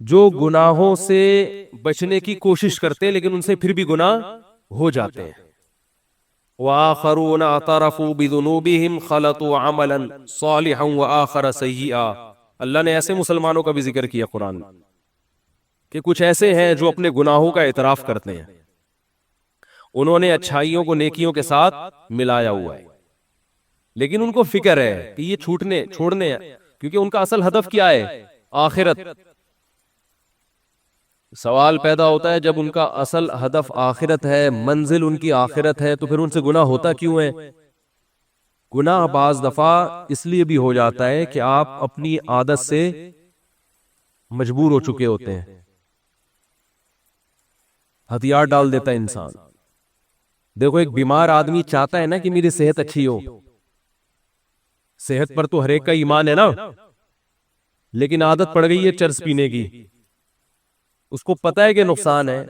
جو گناہوں سے بچنے کی کوشش کرتے ہیں لیکن ان سے پھر بھی گناہ ہو جاتے ہیں. وآخرون اعترفوا بذنوبهم خلطوا عملا صالحا وآخر سیئا. اللہ نے ایسے مسلمانوں کا بھی ذکر کیا قرآن میں کہ کچھ ایسے ہیں جو اپنے گناہوں کا اعتراف کرتے ہیں, انہوں نے اچھائیوں کو نیکیوں کے ساتھ ملایا ہوا ہے, لیکن ان کو فکر ہے کہ یہ چھوڑنے ہیں, کیونکہ ان کا اصل ہدف کیا ہے؟ آخرت. سوال پیدا ہوتا ہے جب ان کا اصل ہدف آخرت ہے, منزل ان کی آخرت ہے, تو پھر ان سے گناہ ہوتا کیوں ہے؟ گناہ بعض دفعہ اس لیے بھی ہو جاتا ہے کہ آپ اپنی عادت سے مجبور ہو چکے ہوتے ہیں, ہتھیار ڈال دیتا ہے انسان. دیکھو ایک بیمار آدمی چاہتا ہے نا کہ میری صحت اچھی ہو, صحت پر تو ہر ایک کا ایمان ہے نا, لیکن عادت پڑ گئی ہے چرس پینے کی, اس کو پتا ہے کہ نقصان ہے.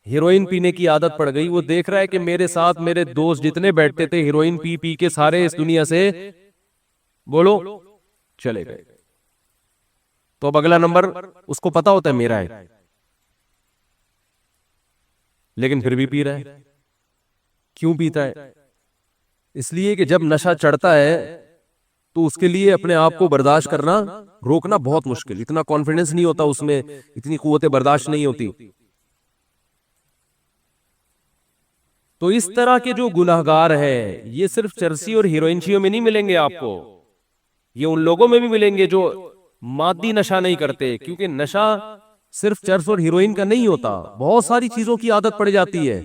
ہیروئن پینے کی عادت پڑ گئی, وہ دیکھ رہا ہے کہ میرے ساتھ میرے دوست جتنے بیٹھتے تھے ہیروئن پی پی کے سارے اس دنیا سے بولو چلے گئے, تو اب اگلا نمبر اس کو پتا ہوتا ہے میرا ہے, لیکن پھر بھی پی رہا ہے. کیوں پیتا ہے؟ اس لیے کہ جب نشہ چڑھتا ہے تو اس کے لیے اپنے آپ کو برداشت کرنا, روکنا بہت مشکل, اتنا کانفیڈنس نہیں ہوتا اس میں, اتنی قوت برداشت نہیں ہوتی. تو اس طرح کے جو گناہگار ہیں یہ صرف چرسی اور ہیروئنچیوں میں نہیں ملیں گے آپ کو, یہ ان لوگوں میں بھی ملیں گے جو مادی نشہ نہیں کرتے, کیونکہ نشہ صرف چرس اور ہیروئن کا نہیں ہوتا, بہت ساری چیزوں کی عادت پڑ جاتی ہے.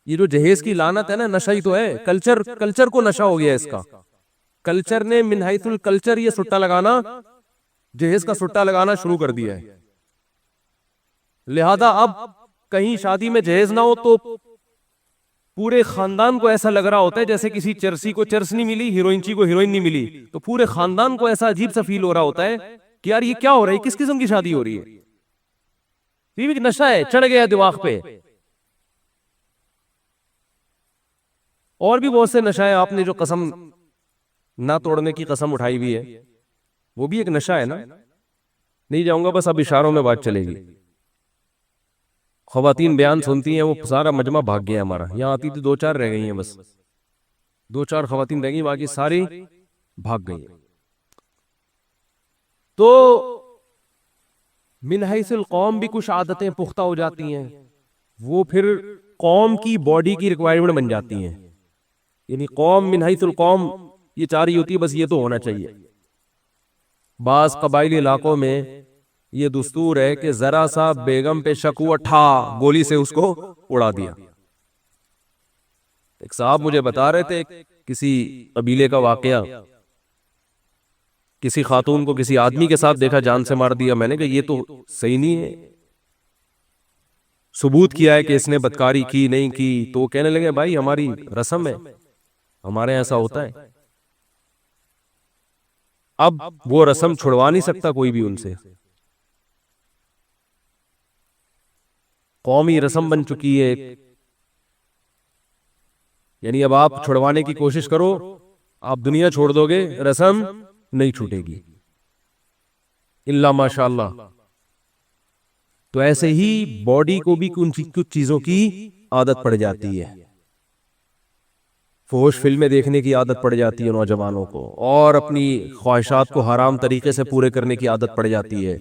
یہ جو جہیز کی لعنت ہے نا, نشہ ہی تو ہے. کلچر کو نشہ ہو گیا اس کا. کلچر نے من حیث الکلچر یہ سٹا لگانا, جہیز کا سٹا لگانا شروع کر دیا ہے. لہذا اب کہیں شادی میں جہیز نہ ہو تو پورے خاندان کو ایسا لگ رہا ہوتا ہے جیسے کسی چرسی کو چرس نہیں ملی, ہیروئنچی کو ہیروئن نہیں ملی, تو پورے خاندان کو ایسا عجیب سا فیل ہو رہا ہوتا ہے کہ یار یہ کیا ہو رہا ہے, کس قسم کی شادی ہو رہی ہے. یہ بھی نشہ ہے, چڑھ گیا دماغ پہ. اور بھی بہت سے نشہ ہے, آپ نے جو قسم نہ توڑنے کی قسم اٹھائی ہوئی ہے وہ بھی ایک نشہ ہے نا. نہیں جاؤں گا, بس اب اشاروں میں بات چلے گی. خواتین بیان سنتی ہیں, وہ سارا مجمع بھاگ گیا ہمارا, یہاں آتی تھی 2-4 رہ گئی ہیں, بس 2-4 خواتین رہ گئی, باقی ساری بھاگ گئی. تو من حیث القوم بھی کچھ عادتیں پختہ ہو جاتی ہیں, وہ پھر قوم کی باڈی کی ریکوائرمنٹ بن جاتی ہیں. یعنی قوم من حیث القوم یہ چاہ رہی ہوتی ہے بس یہ تو ہونا چاہیے. بعض قبائلی علاقوں میں یہ دستور ہے کہ ذرا سا بیگم پہ شک ہوا, ٹھا گولی سے اس کو اڑا دیا. ایک صاحب مجھے بتا رہے تھے کسی قبیلے کا واقعہ, کسی خاتون کو کسی آدمی کے ساتھ دیکھا, جان سے مار دیا. میں نے کہا یہ تو صحیح نہیں ہے, ثبوت کیا ہے کہ اس نے بدکاری کی نہیں کی. تو وہ کہنے لگے بھائی ہماری رسم ہے, ہمارے ایسا ہوتا ہے. اب وہ رسم چھڑوا نہیں سکتا کوئی بھی ان سے, قومی رسم بن چکی ہے. یعنی اب آپ چھڑوانے کی کوشش کرو, آپ دنیا چھوڑ دو گے, رسم نہیں چھوٹے گی الا ماشاء اللہ. تو ایسے ہی باڈی کو بھی کچھ چیزوں کی عادت پڑ جاتی ہے. فحش فلمیں دیکھنے کی عادت پڑ جاتی ہے نوجوانوں کو, اور اپنی خواہشات کو حرام طریقے سے پورے کرنے کی عادت پڑ جاتی ہے.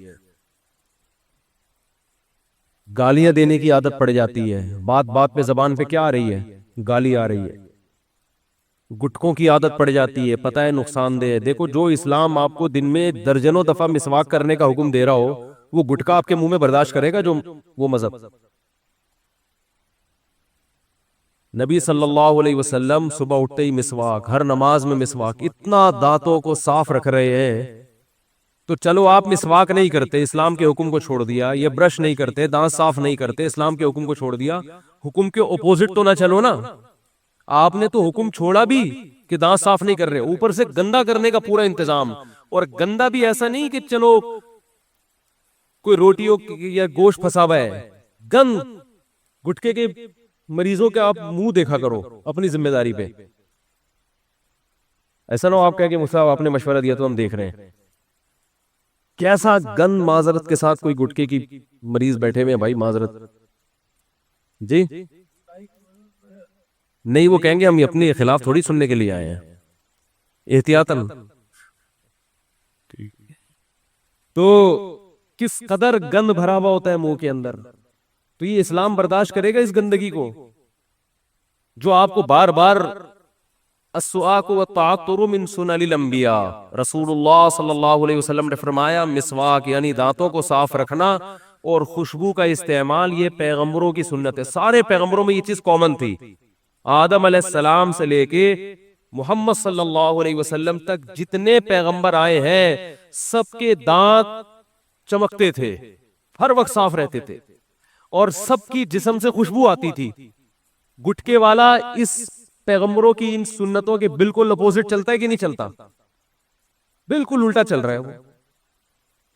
گالیاں دینے کی عادت پڑ جاتی ہے, بات بات پہ زبان پہ کیا آ رہی ہے؟ گالی آ رہی ہے. گٹکوں کی عادت پڑ جاتی ہے, پتہ ہے نقصان دہ. دیکھو جو اسلام آپ کو دن میں درجنوں دفعہ مسواک کرنے کا حکم دے رہا ہو, وہ گٹکا آپ کے منہ میں برداشت کرے گا جو وہ مذہب؟ نبی صلی اللہ علیہ وسلم صبح اٹھتے ہی مسواک, ہر نماز میں مسواک, اتنا دانتوں کو صاف رکھ رہے ہیں. تو چلو آپ مسواک نہیں کرتے, اسلام کے حکم کو چھوڑ دیا, یہ برش نہیں کرتے, دانت صاف نہیں کرتے, اسلام کے حکم کو چھوڑ دیا, حکم کے اپوزٹ تو نہ چلو نا. آپ نے تو حکم چھوڑا بھی کہ دانت صاف نہیں کر رہے, اوپر سے گندا کرنے کا پورا انتظام. اور گندا بھی ایسا نہیں کہ چلو کوئی روٹیوں یا گوشت پھنسا ہوا ہے, گند گٹکے کے مریضوں کے آپ منہ دیکھا کرو اپنی ذمہ داری پہ. ایسا نہ ہو آپ کہیں کہ مصعب آپ نے مشورہ دیا تو ہم دیکھ رہے ہیں. کیسا گند معذرت کے ساتھ کوئی گٹکے کی مریض بیٹھے ہوئے ہیں بھائی، معذرت جی نہیں، وہ کہیں گے ہم اپنے خلاف تھوڑی سننے کے لیے آئے ہیں، احتیاطاً۔ تو کس قدر گند بھرا ہوا ہوتا ہے منہ کے اندر، تو یہ اسلام برداشت کرے گا اس گندگی کو جو آپ کو بار بار السواک والتعطر من سنن الانبیاء، رسول اللہ صلی اللہ علیہ وسلم نے فرمایا مسواک یعنی دانتوں کو صاف رکھنا اور خوشبو کا استعمال یہ پیغمبروں کی سنت ہے۔ سارے پیغمبروں میں یہ چیز کامن تھی، آدم علیہ السلام سے لے کے محمد صلی اللہ علیہ وسلم تک جتنے پیغمبر آئے ہیں سب کے دانت چمکتے تھے، ہر وقت صاف رہتے تھے، اور سب کی جسم سے خوشبو آتی تھی۔ گٹکے والا اس پیغمبروں کی ان سنتوں کے بالکل اپوزٹ چلتا ہے کہ نہیں چلتا؟ بالکل الٹا چل رہا ہے وہ،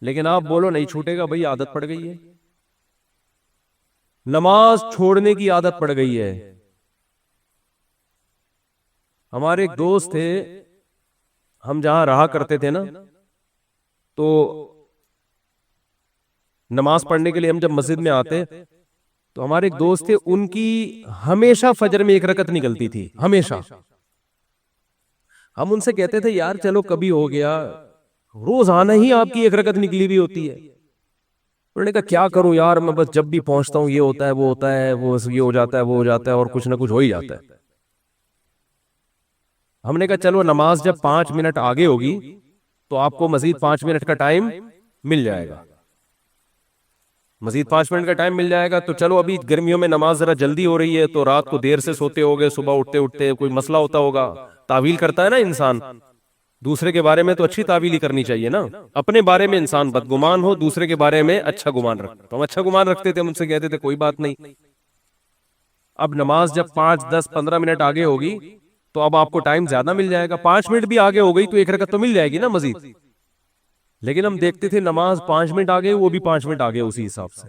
لیکن آپ بولو نہیں چھوٹے گا بھئی، عادت پڑ گئی ہے، نماز چھوڑنے کی عادت پڑ گئی ہے۔ ہمارے ایک دوست تھے، ہم جہاں رہا کرتے تھے نا، تو نماز پڑھنے کے لیے ہم جب مسجد میں آتے تو ہمارے ایک دوست تھے، ان کی ہمیشہ فجر میں ایک رکعت نکلتی تھی، ہمیشہ۔ ہم ان سے کہتے تھے یار چلو کبھی ہو گیا، روزانہ ہی آپ کی ایک رکعت نکلی ہوئی ہوتی ہے۔ انہوں نے کہا کیا کروں یار، میں بس جب بھی پہنچتا ہوں یہ ہوتا ہے وہ ہوتا ہے، وہ یہ ہو جاتا ہے وہ ہو جاتا ہے، اور کچھ نہ کچھ ہو ہی جاتا ہے۔ ہم نے کہا چلو نماز جب 5 منٹ آگے ہوگی تو آپ کو مزید 5 منٹ کا ٹائم مل جائے گا، مزید 5 منٹ کا ٹائم مل جائے گا۔ تو چلو ابھی گرمیوں میں نماز ذرا جلدی ہو رہی ہے تو رات کو دیر سے سوتے ہوگے، صبح اٹھتے اٹھتے کوئی مسئلہ ہوتا ہوگا، تعویل کرتا ہے نا انسان، دوسرے کے بارے میں تو اچھی تعویل ہی کرنی چاہیے نا، اپنے بارے میں انسان بدگمان ہو، دوسرے کے بارے میں اچھا گمان رکھتا، تو ہم اچھا گمان رکھتے تھے، ہم ان سے کہتے تھے کوئی بات نہیں۔ اب نماز جب 5 10 15 منٹ آگے ہوگی تو اب آپ کو ٹائم زیادہ مل جائے گا، 5 منٹ بھی آگے ہو گئی تو ایک رکعت تو مل جائے گی نا مزید۔ لیکن ہم دیکھتے تھے نماز 5 منٹ آگے، وہ بھی 5 منٹ آگے اسی حساب سے،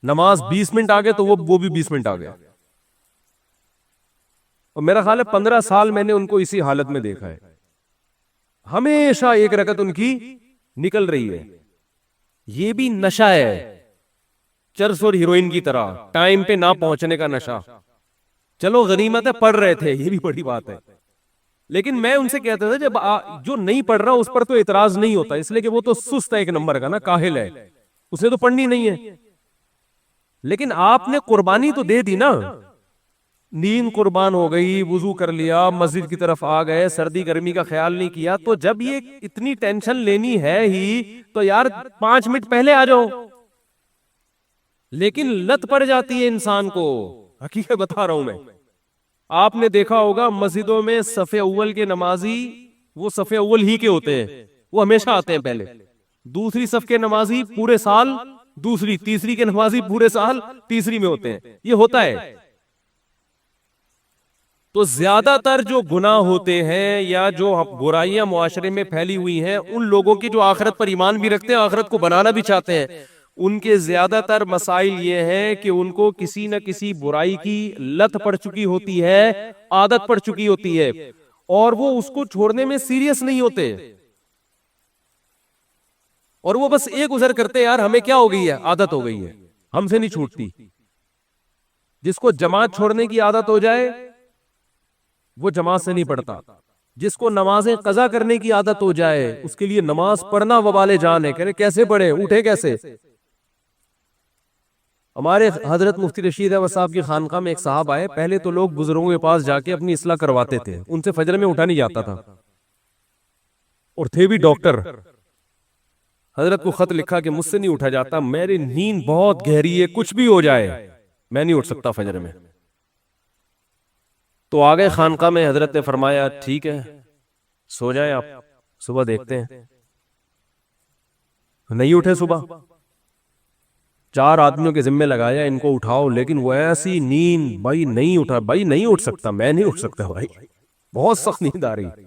نماز 20 منٹ آگے تو وہ بھی 20 منٹ آگے، اور میرا خیال ہے 15 سال میں نے ان کو اسی حالت میں دیکھا ہے، ہمیشہ ایک رکعت ان کی نکل رہی ہے۔ یہ بھی نشہ ہے، چرس اور ہیروئن کی طرح، ٹائم پہ نہ پہنچنے کا نشہ۔ چلو غنیمت ہے پڑھ رہے تھے، یہ بھی بڑی بات ہے، لیکن میں ان سے کہتا تھا جب جو نہیں پڑھ رہا اس پر تو اعتراض نہیں ہوتا، اس لیے کہ وہ تو سست ہے، ایک نمبر کا نا، کاہل ہے، اسے تو پڑھنی نہیں ہے، لیکن آپ نے قربانی تو دے دی نا، نیند قربان ہو گئی، وضو کر لیا، مسجد کی طرف آ گئے، سردی گرمی کا خیال نہیں کیا، تو جب یہ اتنی ٹینشن لینی ہے ہی تو یار 5 منٹ پہلے آ جاؤ۔ لیکن لت پڑ جاتی ہے انسان کو، حقیقت بتا رہا ہوں میں، آپ نے دیکھا ہوگا مسجدوں میں صف اول کے نمازی وہ صف اول ہی کے ہوتے ہیں، وہ ہمیشہ آتے ہیں پہلے، دوسری صف کے نمازی پورے سال دوسری، تیسری کے نمازی پورے سال تیسری میں ہوتے ہیں، یہ ہوتا ہے۔ تو زیادہ تر جو گناہ ہوتے ہیں یا جو برائیاں معاشرے میں پھیلی ہوئی ہیں، ان لوگوں کی جو آخرت پر ایمان بھی رکھتے ہیں، آخرت کو بنانا بھی چاہتے ہیں، ان کے زیادہ تر مسائل یہ ہیں کہ ان کو کسی نہ کسی برائی کی لت پڑ چکی ہوتی ہے، عادت پڑ چکی ہوتی ہے، اور وہ اس کو چھوڑنے میں سیریس نہیں ہوتے، اور وہ بس ایک گزر کرتے یار ہمیں کیا ہو گئی ہے، عادت ہو گئی ہے، ہم سے نہیں چھوٹتی۔ جس کو جماعت چھوڑنے کی عادت ہو جائے وہ جماعت سے نہیں پڑھتا، جس کو نمازیں قضا کرنے کی عادت ہو جائے اس کے لیے نماز پڑھنا وبال جان ہے، کہ کیسے پڑھے، اٹھے کیسے۔ ہمارے حضرت مفتی رشید احمد صاحب کی خانقاہ میں ایک صاحب آئے، پہلے تو لوگ بزرگوں کے پاس جا کے اپنی اصلاح کرواتے تھے، ان سے فجر میں اٹھا نہیں جاتا تھا، اور تھے بھی ڈاکٹر۔ حضرت کو خط لکھا کہ مجھ سے نہیں اٹھا جاتا، میری نیند بہت گہری ہے، کچھ بھی ہو جائے میں نہیں اٹھ سکتا فجر میں۔ تو آگئے خانقاہ میں، حضرت نے فرمایا ٹھیک ہے سو جائیں آپ، صبح دیکھتے ہیں۔ نہیں اٹھے صبح، 4 آدمیوں کے ذمہ لگایا ان کو اٹھاؤ، لیکن وہ ایسی نیند، بھائی نہیں اٹھا، بھائی نہیں اٹھ سکتا، میں نہیں اٹھ سکتا بھائی، بہت سخت نیند آ رہی۔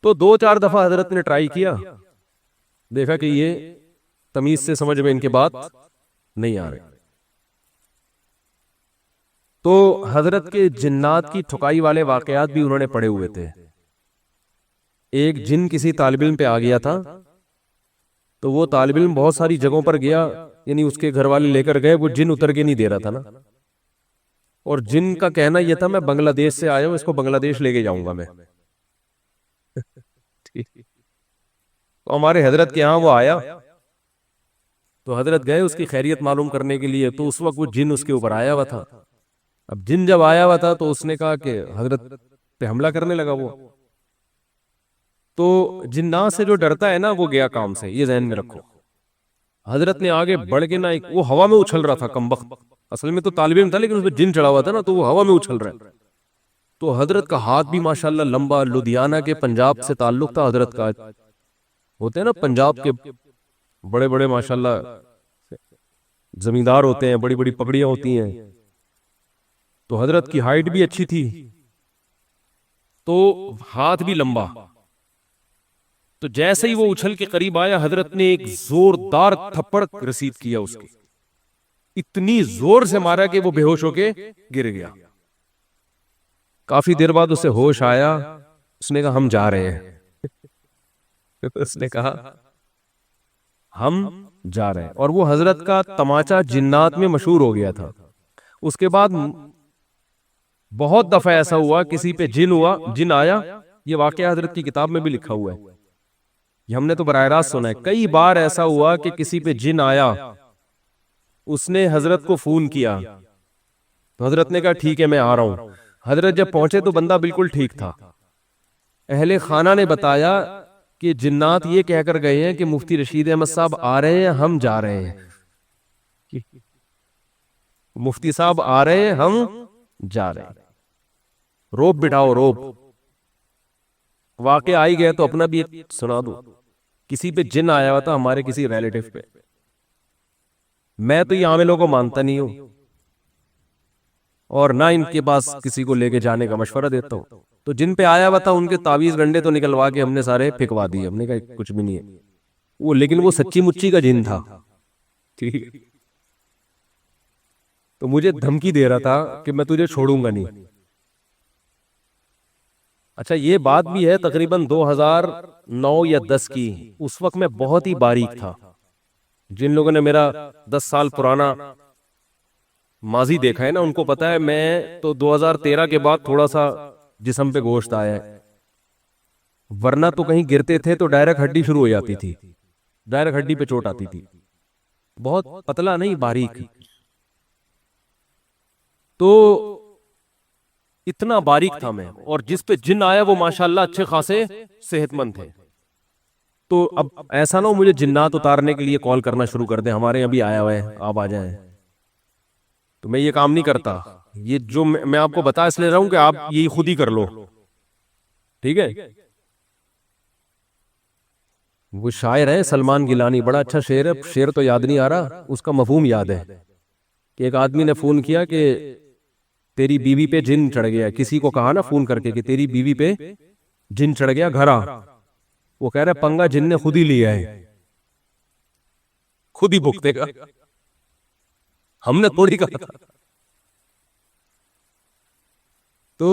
تو 2 4 دفعہ حضرت نے ٹرائی کیا، دیکھا کہ یہ تمیز سے سمجھ میں ان کے بات نہیں آ رہی، تو حضرت کے جنات کی ٹھکائی والے واقعات بھی انہوں نے پڑھے ہوئے تھے، ایک جن کسی طالب علم پہ آ گیا تھا، تو وہ طالب علم بہت ساری جگہوں پر گیا، یعنی اس کے گھر والے لے کر گئے، وہ جن اتر کے نہیں دے رہا تھا نا، اور جن کا کہنا یہ تھا میں بنگلہ دیش سے آیا ہوں، اس کو بنگلہ دیش لے کے جاؤں گا میں. تو ہمارے حضرت کے ہاں وہ آیا، تو حضرت گئے اس کی خیریت معلوم کرنے کے لیے، تو اس وقت وہ جن اس کے اوپر آیا ہوا تھا. اب جن جب آیا ہوا تھا تو اس نے کہا کہ حضرت پہ حملہ کرنے لگا وہ. تو جنات سے جو ڈرتا ہے نا وہ گیا کام سے، یہ ذہن میں رکھو. حضرت نے آگے بڑھ کے نا، وہ ہوا میں اچھل رہا تھا کمبخت، اصل میں تو طالب علم تھا لیکن اس پہ جن چڑھا ہوا تھا نا، تو وہ ہوا میں اچھل رہا ہے. تو حضرت کا ہاتھ بھی ماشاءاللہ لمبا، لدھیانہ کے پنجاب سے تعلق تھا حضرت کا. ہوتے ہیں نا پنجاب کے بڑے بڑے ماشاءاللہ زمیندار ہوتے ہیں، بڑی بڑی پگڑیاں ہوتی ہیں. تو حضرت کی ہائٹ بھی اچھی تھی، تو ہاتھ بھی لمبا. تو جیسے ہی وہ اچھل کے قریب آیا، حضرت نے ایک زوردار تھپڑ رسید کیا اس کے، اتنی زور سے مارا کہ وہ بے ہوش ہو کے گر گیا. کافی دیر بعد اسے ہوش آیا، اس نے کہا ہم جا رہے ہیں. اس نے کہا ہم جا رہے ہیں. اور وہ حضرت کا تماچا جنات میں مشہور ہو گیا تھا. اس کے بعد بہت دفعہ ایسا ہوا کسی پہ جن آیا. یہ واقعہ حضرت کی کتاب میں بھی لکھا ہوا ہے، یہ ہم نے تو براہ راست سنا ہے. کئی بار ایسا ہوا کہ کسی پہ جن آیا، اس نے حضرت کو فون کیا، تو حضرت نے کہا ٹھیک ہے میں آ رہا ہوں. حضرت جب پہنچے تو بندہ بالکل ٹھیک تھا. اہل خانہ نے بتایا کہ جنات یہ کہہ کر گئے ہیں کہ مفتی رشید احمد صاحب آ رہے ہیں، ہم جا رہے ہیں. مفتی صاحب آ رہے ہیں، ہم جا رہے ہیں. روب بٹھاؤ روب. واقع آئی گئے تو اپنا بھی ایک سنا دو. کسی پہ جن آیا ہوا تھا ہمارے کسی ریلیٹیو پہ. میں تو یہ عاملوں کو مانتا نہیں ہوں، اور نہ ان کے پاس کسی کو لے کے جانے کا مشورہ دیتا ہوں. تو جن پہ آیا ہوا تھا ان کے تعویذ گنڈے تو نکلوا کے ہم نے سارے پھینکوا دیے. ہم نے کہا کچھ بھی نہیں ہے وہ، لیکن وہ سچی مچی کا جن تھا. ٹھیک ہے، تو مجھے دھمکی دے رہا تھا کہ میں تجھے چھوڑوں گا نہیں. اچھا یہ بات بھی ہے تقریباً 2009 یا 10 کی. اس وقت میں بہت ہی باریک تھا. جن لوگوں نے میرا 10 سال پرانا ماضی دیکھا ہے نا، ان کو پتا ہے میں تو 2013 کے بعد تھوڑا سا جسم پہ گوشت آیا ہے، ورنہ تو کہیں گرتے تھے تو ڈائریکٹ ہڈی شروع ہو جاتی تھی، ڈائریکٹ ہڈی پہ چوٹ آتی تھی. بہت پتلا نہیں، باریک. تو اتنا باریک تھا میں، اور جس پہ جن آیا وہ ماشاءاللہ اچھے خاصے صحت مند تھے. تو اب ایسا نہ ہو مجھے جنات اتارنے کے لیے کال کرنا شروع کر دیں، ہمارے یہاں بھی آیا ہوا ہے آپ آ جائیں. تو میں یہ کام نہیں کرتا. یہ جو میں آپ کو بتا اس لیے رہا ہوں کہ آپ یہ خود ہی کر لو. ٹھیک ہے. وہ شاعر ہے سلمان گیلانی، بڑا اچھا شعر ہے. شعر تو یاد نہیں آ رہا، اس کا مفہوم یاد ہے کہ ایک آدمی نے فون کیا کہ تیری بیوی پہ جن چڑھ گیا. کسی کو کہا نا فون کر کے کہ تیری بیوی پہ جن چڑھ گیا، گھر آ. وہ کہہ رہا پنگا جن نے خود ہی لیا ہے، خود ہی بھگتے گا، ہم نے تھوڑی کہا تھا. تو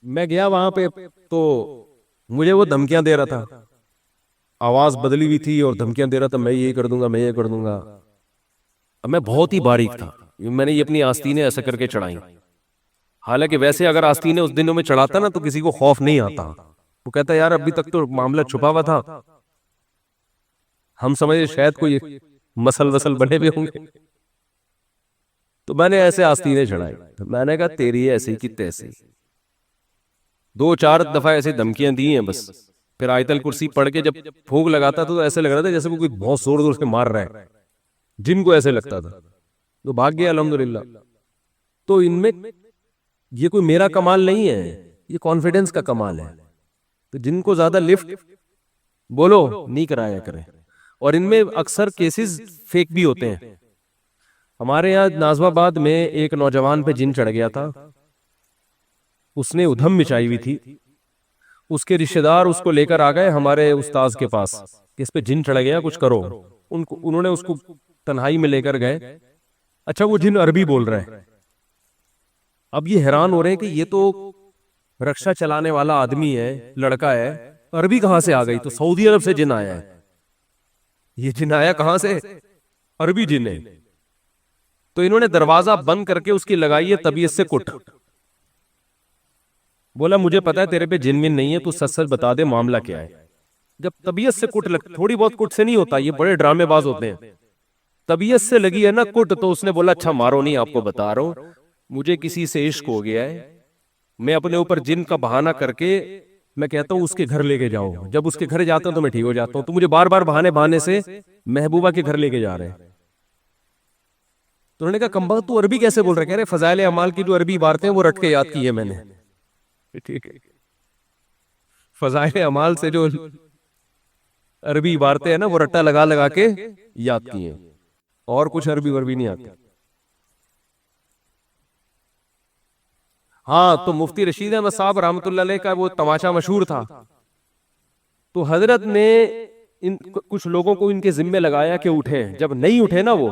میں گیا وہاں پہ، تو مجھے وہ دھمکیاں دے رہا تھا. آواز بدلی ہوئی تھی اور دھمکیاں دے رہا تھا، میں یہ کر دوں گا، میں یہ کر دوں گا. اب میں بہت ہی باریک تھا، میں نے یہ اپنی آستینیں ایسا کر کے چڑھائیں. حالانکہ ویسے اگر آستینیں اس دنوں میں چڑھاتا نا تو کسی کو خوف نہیں آتا. وہ کہتا یار ابھی تک تو معاملہ چھپا ہوا تھا، ہم سمجھے شاید کوئی مسل وسل بنے ہوئے ہوں گے. تو میں نے ایسے آستینیں چڑھائی. میں نے کہا تیری ایسی کی تیسی. 2-4 دفعہ ایسے دھمکیاں دی ہیں بس. پھر آیت الکرسی پڑھ کے جب پھونک لگاتا تو ایسے لگ رہا تھا جیسے وہ کوئی بہت زور زور سے مار رہا ہے. جن کو ایسے لگتا تھا. تو بھاگ گیا الحمدللہ. تو ان میں یہ کوئی میرا کمال نہیں ہے، یہ کانفیڈنس کا کمال ہے. تو جن کو زیادہ لفٹ بولو نہیں کرایا کریں. اور ان میں اکثر کیسز فیک بھی ہوتے ہیں. ہمارے یہاں نازم آباد میں ایک نوجوان پہ جن چڑھ گیا تھا، اس نے ادھم مچائی ہوئی تھی. اس کے رشتہ دار اس کو لے کر آ گئے ہمارے استاذ کے پاس کہ اس پہ جن چڑھ گیا، کچھ کرو. انہوں نے اس کو تنہائی میں لے کر گئے. اچھا وہ جن عربی بول رہے ہیں. اب یہ حیران ہو رہے ہیں کہ یہ تو رکشا چلانے والا آدمی ہے، لڑکا ہے، عربی کہاں سے آ گئی؟ تو سعودی عرب سے جن آیا ہے۔ یہ جن آیا کہاں سے؟ عربی جن ہے۔ تو انہوں نے دروازہ بند کر کے اس کی لگائی ہے طبیعت سے کٹ۔ بولا مجھے پتا ہے تیرے پہ جن ون نہیں ہے، تو سچ سچ بتا دے معاملہ کیا ہے۔ جب طبیعت سے کٹ تھوڑی بہت کٹ سے نہیں ہوتا، یہ بڑے ڈرامے باز ہوتے ہیں، طبیعت سے لگی ہے نا کٹ، تو اس نے بولا اچھا مارو نہیں، آپ کو بتا رہا ہوں مجھے کسی سے عشق ہو گیا ہے، میں اپنے اوپر جن کا بہانہ کر کے میں کہتا ہوں اس کے گھر لے کے جاؤ، جب اس کے گھر جاتا ہوں تو میں ٹھیک ہو جاتا ہوں، تو مجھے بار بار بہانے سے محبوبہ کے گھر لے کے جا رہے ہیں۔ تو انہوں نے کہا کمبخت تو عربی کیسے بول رہے؟ کہہ رہے فضائل اعمال کی جو عربی عبارتیں ہیں وہ رٹ کے یاد کی ہے میں نے۔ ٹھیک ہے، فضائل اعمال سے جو عربی عبارتیں ہیں نا وہ رٹا لگا لگا کے یاد کی ہیں، اور کچھ عربی نہیں آتی۔ ہاں، تو مفتی رشید احمد صاحب رحمۃ اللہ علیہ کا وہ تماشا مشہور تھا، تو حضرت نے کچھ لوگوں کو ان کے ذمے لگایا کہ اٹھیں، جب نہیں اٹھے نا وہ،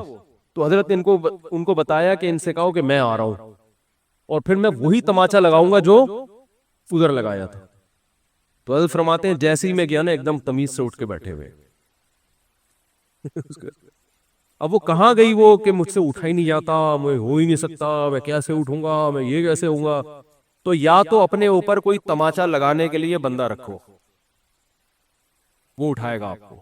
تو حضرت نے ان کو بتایا کہ ان سے کہو کہ میں آ رہا ہوں، اور پھر میں وہی تماچا لگاؤں گا جو ادھر لگایا تھا۔ تو حضرت فرماتے ہیں جیسے ہی میں گیا نا ایک دم تمیز سے اٹھ کے بیٹھے ہوئے۔ اب وہ کہاں گئی وہ کہ مجھ سے اٹھا ہی نہیں جاتا، میں ہو ہی نہیں سکتا، میں کیسے اٹھوں گا، میں یہ کیسے ہوں گا؟ تو یا تو اپنے اوپر کوئی تماچا لگانے کے لیے بندہ رکھو، وہ اٹھائے گا آپ کو،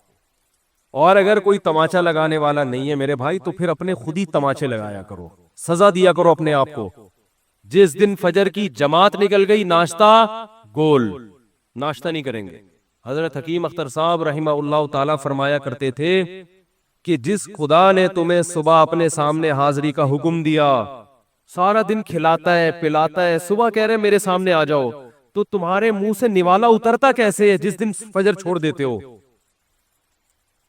اور اگر کوئی تماچا لگانے والا نہیں ہے میرے بھائی تو پھر اپنے خود ہی تماچے لگایا کرو، سزا دیا کرو اپنے آپ کو۔ جس دن فجر کی جماعت نکل گئی ناشتہ گول، ناشتہ نہیں کریں گے۔ حضرت حکیم اختر صاحب رحمہ اللہ تعالی فرمایا کرتے تھے کہ جس خدا نے تمہیں صبح اپنے سامنے حاضری کا حکم دیا، سارا دن کھلاتا ہے پلاتا ہے، صبح کہہ رہے میرے سامنے آ جاؤ، تو تمہارے منہ سے نوالا اترتا کیسے ہے جس دن فجر چھوڑ دیتے ہو؟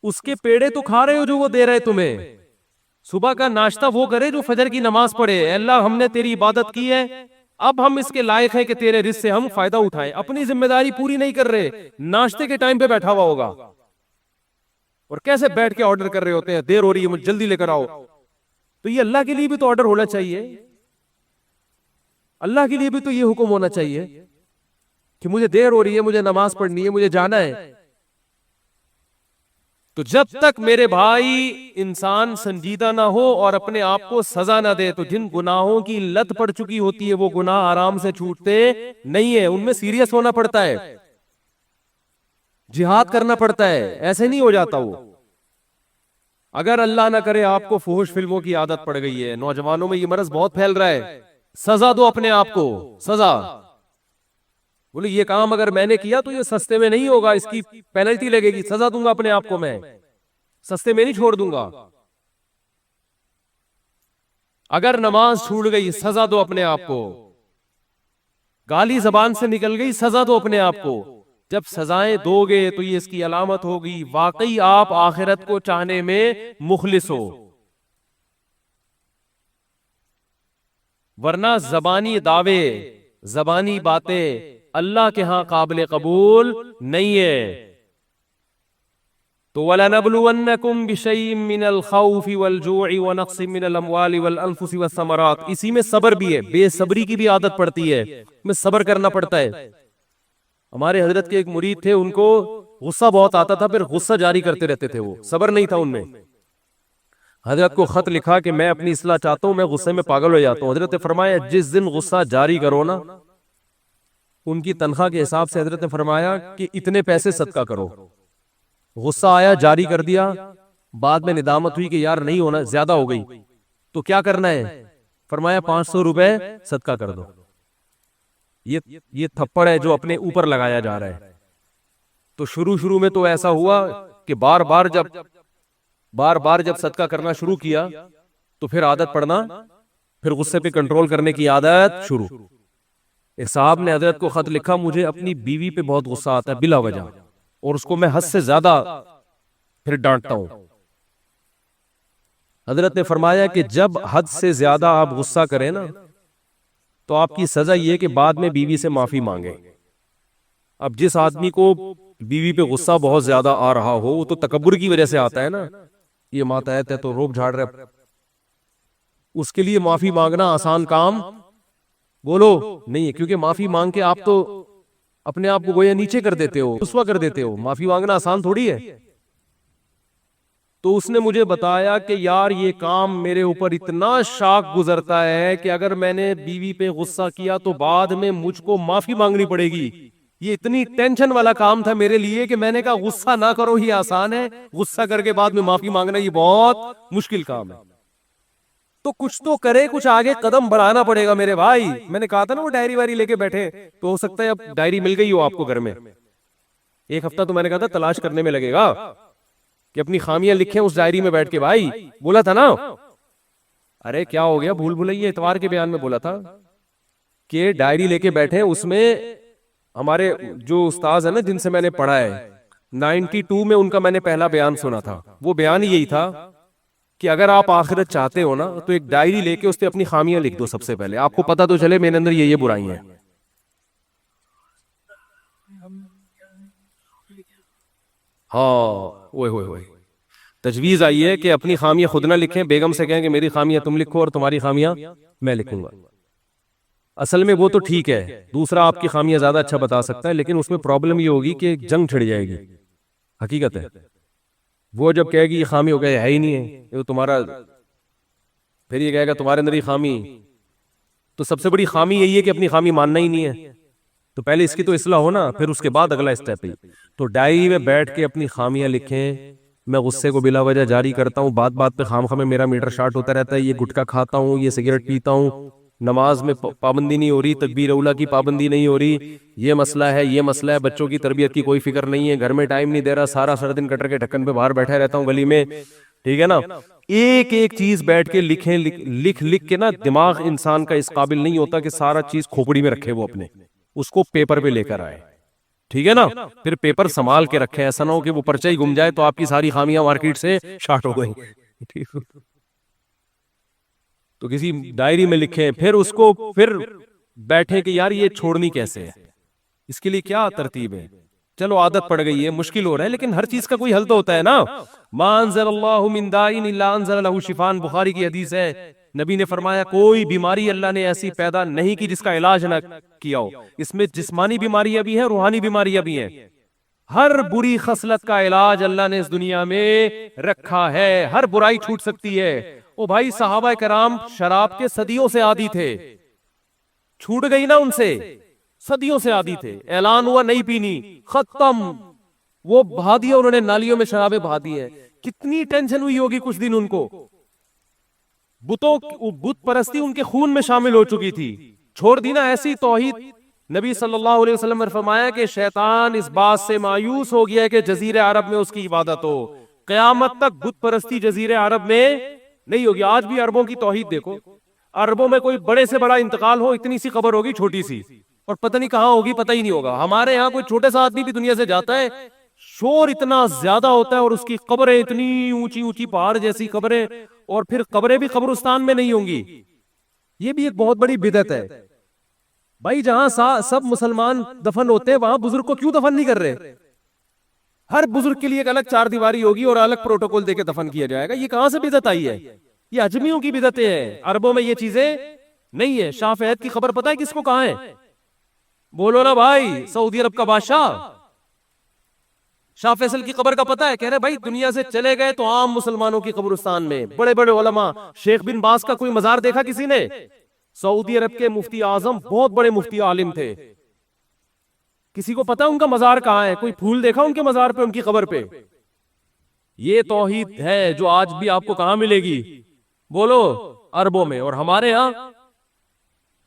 اس کے پیڑے تو کھا رہے ہو جو وہ دے رہے تمہیں، صبح کا ناشتہ وہ کرے جو فجر کی نماز پڑھے۔ اے اللہ ہم نے تیری عبادت کی ہے، اب ہم اس کے لائق ہیں کہ تیرے رزق سے ہم فائدہ اٹھائیں، اپنی ذمہ داری پوری نہیں کر رہے، ناشتے کے ٹائم پہ بیٹھا ہوا ہوگا اور کیسے بیٹھ کے آرڈر کر رہے ہوتے ہیں، دیر ہو رہی ہے مجھے جلدی لے کر آؤ۔ تو یہ اللہ کے لیے بھی تو آرڈر ہونا چاہیے، اللہ کے لیے بھی تو یہ حکم ہونا چاہیے کہ مجھے دیر ہو رہی ہے، مجھے نماز پڑھنی ہے، مجھے جانا ہے۔ تو جب تک میرے بھائی انسان سنجیدہ نہ ہو اور اپنے آپ کو سزا نہ دے، تو جن گناہوں کی لت پڑ چکی ہوتی ہے وہ گناہ آرام سے چھوٹتے نہیں ہیں، ان میں سیریس ہونا پڑتا ہے، جہاد کرنا پڑتا ہے، ایسے نہیں ہو جاتا وہ۔ اگر اللہ نہ کرے آپ کو فحش فلموں کی عادت پڑ گئی ہے، نوجوانوں میں یہ مرض بہت پھیل رہا ہے، سزا دو اپنے آپ کو، سزا۔ بولے یہ کام اگر میں نے کیا تو یہ سستے میں نہیں ہوگا، اس کی پینلٹی لگے گی، سزا دوں گا اپنے آپ کو، میں سستے میں نہیں چھوڑ دوں گا۔ اگر نماز چھوٹ گئی سزا دو اپنے آپ کو، گالی زبان سے نکل گئی سزا دو اپنے آپ کو۔ جب سزائیں دو گے تو یہ اس کی علامت ہوگی واقعی آپ آخرت کو چاہنے میں مخلص ہو، ورنہ زبانی دعوے، زبانی باتیں اللہ کے ہاں قابل قبول نہیں ہے۔ تو وَلَنَبْلُوَنَّكُمْ بِشَيْءٍ مِّنَ الْخَوْفِ وَالْجُوعِ وَنَقْصٍ مِّنَ الْأَمْوَالِ وَالْأَنفُسِ وَالثَّمَرَاتِ، اسی میں صبر بھی ہے، بے صبری کی بھی عادت پڑتی ہے، میں صبر کرنا پڑتا ہے۔ ہمارے حضرت کے ایک مرید تھے، ان کو غصہ بہت آتا تھا، پھر غصہ جاری کرتے رہتے تھے، وہ صبر نہیں تھا ان میں۔ حضرت کو خط لکھا کہ میں اپنی اصلاح چاہتا ہوں، میں غصے میں پاگل ہو جاتا ہوں۔ حضرت نے فرمایا جس دن غصہ جاری کرو نا، ان کی تنخواہ کے حساب سے حضرت نے فرمایا کہ اتنے پیسے صدقہ کرو۔ غصہ آیا جاری کر دیا، بعد میں ندامت ہوئی کہ یار نہیں ہونا، زیادہ ہو گئی، تو کیا کرنا ہے؟ فرمایا 500 روپے صدقہ کر دو۔ یہ تھپڑ ہے جو اپنے اوپر لگایا جا رہا ہے۔ تو شروع میں تو ایسا ہوا کہ بار بار جب صدقہ کرنا شروع کیا تو پھر عادت پڑنا، پھر غصے پہ کنٹرول کرنے کی عادت شروع۔ ایک صاحب نے حضرت کو خط لکھا، مجھے اپنی بیوی پہ بہت غصہ آتا ہے بلا وجہ، اور اس کو میں حد سے زیادہ پھر ڈانٹتا ہوں۔ حضرت نے فرمایا کہ جب حد سے زیادہ آپ غصہ کریں نا تو آپ کی سزا یہ کہ بعد میں بیوی سے معافی مانگے۔ اب جس آدمی کو بیوی پہ غصہ بہت زیادہ آ رہا ہو، وہ تو تکبر کی وجہ سے آتا ہے نا، یہ ماتحت ہے تو روب جھاڑ رہا، اس کے لیے معافی مانگنا آسان کام بولو نہیں ہے، کیونکہ معافی مانگ کے آپ تو اپنے آپ کو گویا نیچے کر دیتے ہو، رسوا کر دیتے ہو. معافی مانگنا آسان تھوڑی ہے. تو اس نے مجھے بتایا کہ یار یہ کام میرے اوپر اتنا شاک گزرتا ہے کہ اگر میں نے بیوی پہ غصہ کیا تو بعد میں مجھ کو معافی مانگنی پڑے گی. یہ اتنی ٹینشن والا کام تھا میرے لیے کہ میں نے کہا غصہ نہ کرو یہ آسان ہے، غصہ کر کے بعد میں معافی مانگنا یہ بہت مشکل کام ہے. تو کچھ تو کرے، کچھ آگے قدم بڑھانا پڑے گا میرے بھائی. میں نے کہا تھا نا وہ ڈائری وائری لے کے بیٹھے، تو ہو سکتا ہے اب ڈائری مل گئی ہو آپ کو گھر میں. ایک ہفتہ تو میں نے کہا تھا تلاش کرنے میں لگے گا کہ اپنی خامیاں لکھیں اس ڈائری میں بیٹھ کے. بھائی بولا تھا نا، ارے کیا ہو گیا بھول بھلائیے اتوار کے بیان میں بولا تھا کہ ڈائری لے کے بیٹھے. اس میں ہمارے جو استاذ ہیں نا جن سے میں نے پڑھا ہے 92 میں ان کا میں نے پہلا بیان سنا تھا. وہ بیان یہی تھا کہ اگر آپ آخرت چاہتے ہو نا تو ایک ڈائری لے کے اس پہ اپنی خامیاں لکھ دو. سب سے پہلے آپ کو پتا تو چلے میرے اندر یہ برائیاں ہیں. ہاں اوئے ہوئے ہوئے تجویز آئی ہے کہ اپنی خامیاں خود نہ لکھیں، بیگم سے کہیں کہ میری خامیاں تم لکھو اور تمہاری خامیاں میں لکھوں گا. اصل میں وہ تو ٹھیک ہے، دوسرا آپ کی خامیاں زیادہ اچھا بتا سکتا ہے، لیکن اس میں پرابلم یہ ہوگی کہ جنگ چھڑ جائے گی. حقیقت ہے وہ جب کہے گی یہ خامی ہو گیا ہے ہی نہیں ہے یہ تمہارا، پھر یہ کہے گا تمہارے اندر ہی خامی. تو سب سے بڑی خامی یہی ہے کہ اپنی خامی ماننا ہی نہیں ہے. تو پہلے اس کی تو اصلاح ہونا، پھر اس کے بعد اگلا اسٹیپ ہے. تو ڈائری میں بیٹھ کے اپنی خامیاں لکھیں. میں غصے کو بلا وجہ جاری کرتا ہوں، بات بات پہ خام خواہ میں میرا میٹر شارٹ ہوتا رہتا ہے. یہ گٹکا کھاتا ہوں، یہ سگریٹ پیتا ہوں، نماز میں پابندی نہیں ہو رہی، تکبیر اولیٰ کی پابندی نہیں ہو رہی، یہ مسئلہ ہے یہ مسئلہ ہے، بچوں کی تربیت کی کوئی فکر نہیں ہے، گھر میں ٹائم نہیں دے رہا، سارا دن کٹر کے ڈھکن پہ باہر بیٹھا رہتا ہوں گلی میں. ٹھیک ہے نا. ایک ایک چیز بیٹھ کے لکھیں. لکھ کے نا دماغ انسان کا اس قابل نہیں ہوتا کہ سارا چیز کھوپڑی میں رکھے، وہ اپنے اس کو پیپر پہ لے کر آئے. ٹھیک ہے نا. پھر پیپر سنبھال کے رکھے، ایسا نہ ہو کہ وہ پرچہ ہی گم جائے تو آپ کی ساری خامیاں مارکیٹ سے شارٹ ہو گئی. تو کسی ڈائری میں لکھیں، پھر اس کو پھر بیٹھیں کہ یار یہ چھوڑنی کیسے ہے، اس کے لیے کیا ترتیب ہے. چلو عادت پڑ گئی ہے، مشکل ہو رہا ہے، لیکن ہر چیز کا کوئی حل تو ہوتا ہے نا. ما انزل اللہ من داء الا انزل له شفاء، بخاری کی حدیث ہے. نبی نے فرمایا کوئی بیماری اللہ نے ایسی پیدا نہیں کی جس کا علاج نہ کیا ہو. اس میں جسمانی بیماریاں بھی ہیں، روحانی بیماریاں بھی ہیں. ہر بری خصلت کا علاج اللہ نے اس دنیا میں رکھا ہے. ہر برائی چھوٹ سکتی ہے. او بھائی صحابہ کرام شراب کے صدیوں سے عادی تھے، چھوٹ گئی نا ان سے، صدیوں سے عادی تھے. اعلان ہوا نہیں پینی، ختم، وہ بہا دیا انہوں نے نالیوں میں، شرابیں بہا دی ہیں. کتنی ٹینشن ہوئی ہوگی کچھ دن ان کو. بت پرستی ان کے خون میں شامل ہو چکی تھی. چھوڑ دی نا ایسی توحید. نبی صلی اللہ علیہ وسلم نے فرمایا کہ شیطان اس بات سے مایوس ہو گیا ہے کہ جزیرہ عرب میں اس کی عبادت ہو. قیامت تک بت پرستی جزیرہ عرب میں نہیں ہوگی. آج بھی عربوں کی توحید دیکھو، عربوں میں کوئی بڑے سے بڑا انتقال ہو، اتنی سی قبر ہوگی چھوٹی سی، اور پتہ نہیں کہاں ہوگی، پتہ ہی نہیں ہوگا. ہمارے یہاں کوئی چھوٹے سا آدمی بھی دنیا سے جاتا ہے، شور اتنا زیادہ ہوتا ہے، اور اس کی قبریں اتنی اونچی اونچی پہاڑ جیسی قبریں، اور پھر قبریں بھی قبرستان میں نہیں ہوں گی. یہ بھی ایک بہت بڑی بدعت ہے. بھائی جہاں سب مسلمان دفن ہوتے ہیں وہاں بزرگ کو کیوں دفن نہیں کر رہے؟ ہر بزرگ کے لیے ایک الگ چار دیواری ہوگی اور الگ پروٹوکول دے کے دفن کیا جائے گا. یہ کہاں سے بدعت آئی ہے؟ یہ اجمیوں کی بدعتیں ہیں. عربوں میں یہ چیزیں نہیں ہے. شاہ فہد کی خبر پتہ ہے کس کو کہاں ہے؟ بولو نا بھائی، سعودی عرب کا بادشاہ. شاہ فیصل کی قبر کا پتہ ہے؟ کہہ رہے بھائی دنیا سے چلے گئے تو عام مسلمانوں کی قبرستان میں. بڑے بڑے علماء، شیخ بن باز کا کوئی مزار دیکھا کسی نے؟ سعودی عرب کے مفتی اعظم بہت بڑے مفتی عالم تھے. کسی کو پتا ان کا مزار کہاں ہے؟ کوئی پھول دیکھا ان کے مزار پہ، ان کی قبر پہ؟ یہ توحید ہے جو آج بھی آپ کو کہاں ملے گی؟ بولو عربوں میں. اور ہمارے ہاں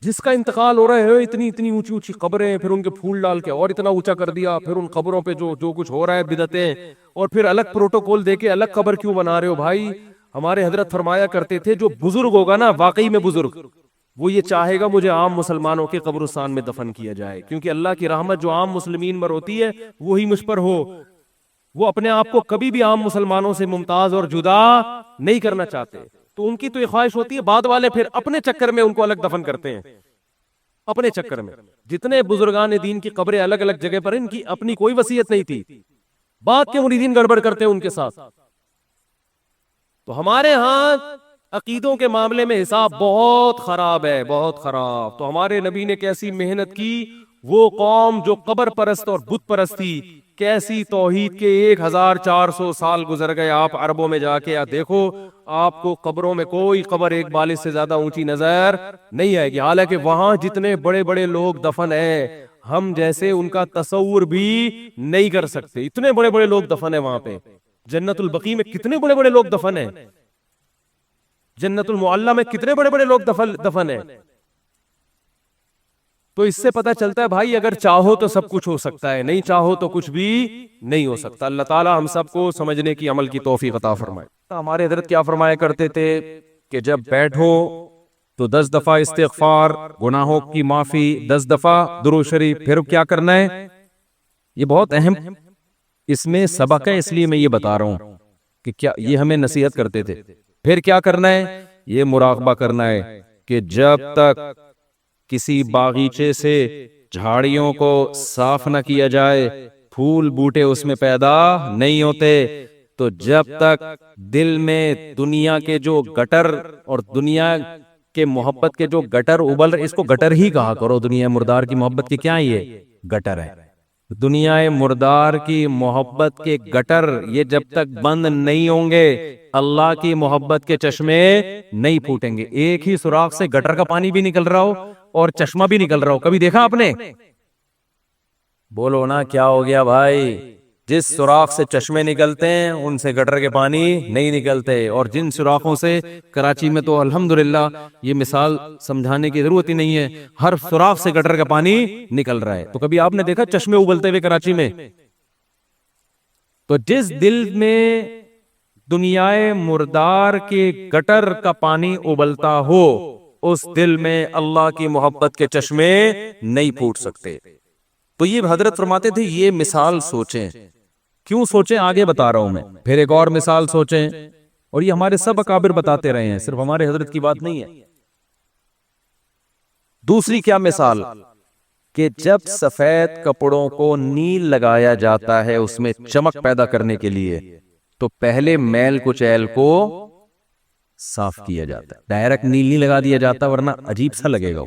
جس کا انتقال ہو رہا ہے اتنی اتنی اونچی اونچی قبریں، پھر ان کے پھول ڈال کے اور اتنا اونچا کر دیا، پھر ان قبروں پہ جو کچھ ہو رہا ہے بدعتیں، اور پھر الگ پروٹوکول دے کے الگ قبر کیوں بنا رہے ہو بھائی؟ ہمارے حضرت فرمایا کرتے تھے جو بزرگ ہوگا نا واقعی میں بزرگ، وہ یہ چاہے گا مجھے عام مسلمانوں کے قبرستان میں دفن کیا جائے، کیونکہ اللہ کی رحمت جو عام مسلمین پر ہوتی ہے وہی مجھ پر ہو. وہ اپنے آپ کو کبھی بھی عام مسلمانوں سے ممتاز اور جدا نہیں کرنا چاہتے. تو ان کی تو یہ خواہش ہوتی ہے، بعد والے پھر اپنے چکر میں ان کو الگ دفن کرتے ہیں. اپنے چکر میں جتنے بزرگان دین کی قبریں الگ الگ جگہ پر، ان کی اپنی کوئی وصیت نہیں تھی، بعد کے مریدین گڑبڑ کرتے ہیں ان کے ساتھ. تو ہمارے ہاں عقیدوں کے معاملے میں حساب بہت خراب ہے، بہت خراب. تو ہمارے نبی نے کیسی محنت کی، وہ قوم جو قبر پرست اور بت پرست تھی، کیسی توحید کے 1400 سال گزر گئے. آپ عربوں میں جا کے دیکھو، آپ کو قبروں میں کوئی قبر ایک بالش سے زیادہ اونچی نظر نہیں آئے گی. حالانکہ وہاں جتنے بڑے بڑے لوگ دفن ہیں، ہم جیسے ان کا تصور بھی نہیں کر سکتے. اتنے بڑے بڑے لوگ دفن ہیں وہاں پہ. جنت البقیع میں کتنے بڑے بڑے لوگ دفن ہیں، جنت المعلی میں کتنے بڑے بڑے لوگ دفن ہیں. تو اس سے پتا چلتا ہے بھائی، اگر چاہو تو سب کچھ ہو سکتا ہے، نہیں چاہو تو کچھ بھی نہیں ہو سکتا. اللہ تعالی ہم سب کو سمجھنے کی، عمل کی توفیق عطا فرمائے. ہمارے حضرت کیا فرمایا کرتے تھے کہ جب بیٹھو تو 10 دفعہ استغفار، گناہوں کی معافی، 10 دفعہ درود شریف. پھر کیا کرنا ہے؟ یہ بہت اہم اس میں سبق ہے، اس لیے میں یہ بتا رہا ہوں کہ کیا یہ ہمیں نصیحت کرتے تھے. پھر کیا کرنا ہے؟ یہ مراقبہ کرنا ہے کہ جب تک کسی باغیچے سے جھاڑیوں کو صاف نہ کیا جائے، پھول بوٹے اس میں پیدا نہیں ہوتے. تو جب تک دل میں دنیا کے جو گٹر اور دنیا کے محبت کے جو گٹر ابل رہے، اس کو گٹر ہی کہا کرو. دنیا مردار کی محبت کی کیا یہ گٹر ہے. دنیا مردار کی محبت کے گٹر یہ جب تک بند نہیں ہوں گے، اللہ کی محبت کے چشمے نہیں پھوٹیں گے. ایک ہی سوراخ سے گٹر کا پانی بھی نکل رہا ہو اور چشمہ بھی نکل رہا ہو، کبھی دیکھا آپ نے؟ بولو نا کیا ہو گیا بھائی؟ جس سوراخ سے چشمے نکلتے ہیں ان سے گٹر کے پانی نہیں نکلتے. اور جن سوراخوں سے، کراچی میں تو الحمدللہ یہ مثال سمجھانے کی ضرورت ہی نہیں ہے، ہر سوراخ سے گٹر کا پانی نکل رہا ہے. تو کبھی آپ نے دیکھا چشمے ابلتے ہوئے کراچی میں؟ تو جس دل میں دنیائے مردار کے گٹر کا پانی ابلتا ہو، اس دل میں اللہ کی محبت کے چشمے نہیں پھوٹ سکتے. تو یہ حضرت فرماتے تھے یہ مثال سوچیں. کیوں سوچیں؟ آگے بتا رہا ہوں میں. پھر ایک اور مثال سوچیں، اور یہ ہمارے سب اکابر بتاتے رہے ہیں، صرف ہمارے حضرت کی بات نہیں ہے. دوسری کیا مثال؟ کہ جب سفید کپڑوں کو نیل لگایا جاتا ہے اس میں چمک پیدا کرنے کے لیے، تو پہلے میل کچیل کو صاف کیا جاتا ہے. ڈائریکٹ نیل نہیں لگا دیا جاتا ورنہ عجیب سا لگے گا.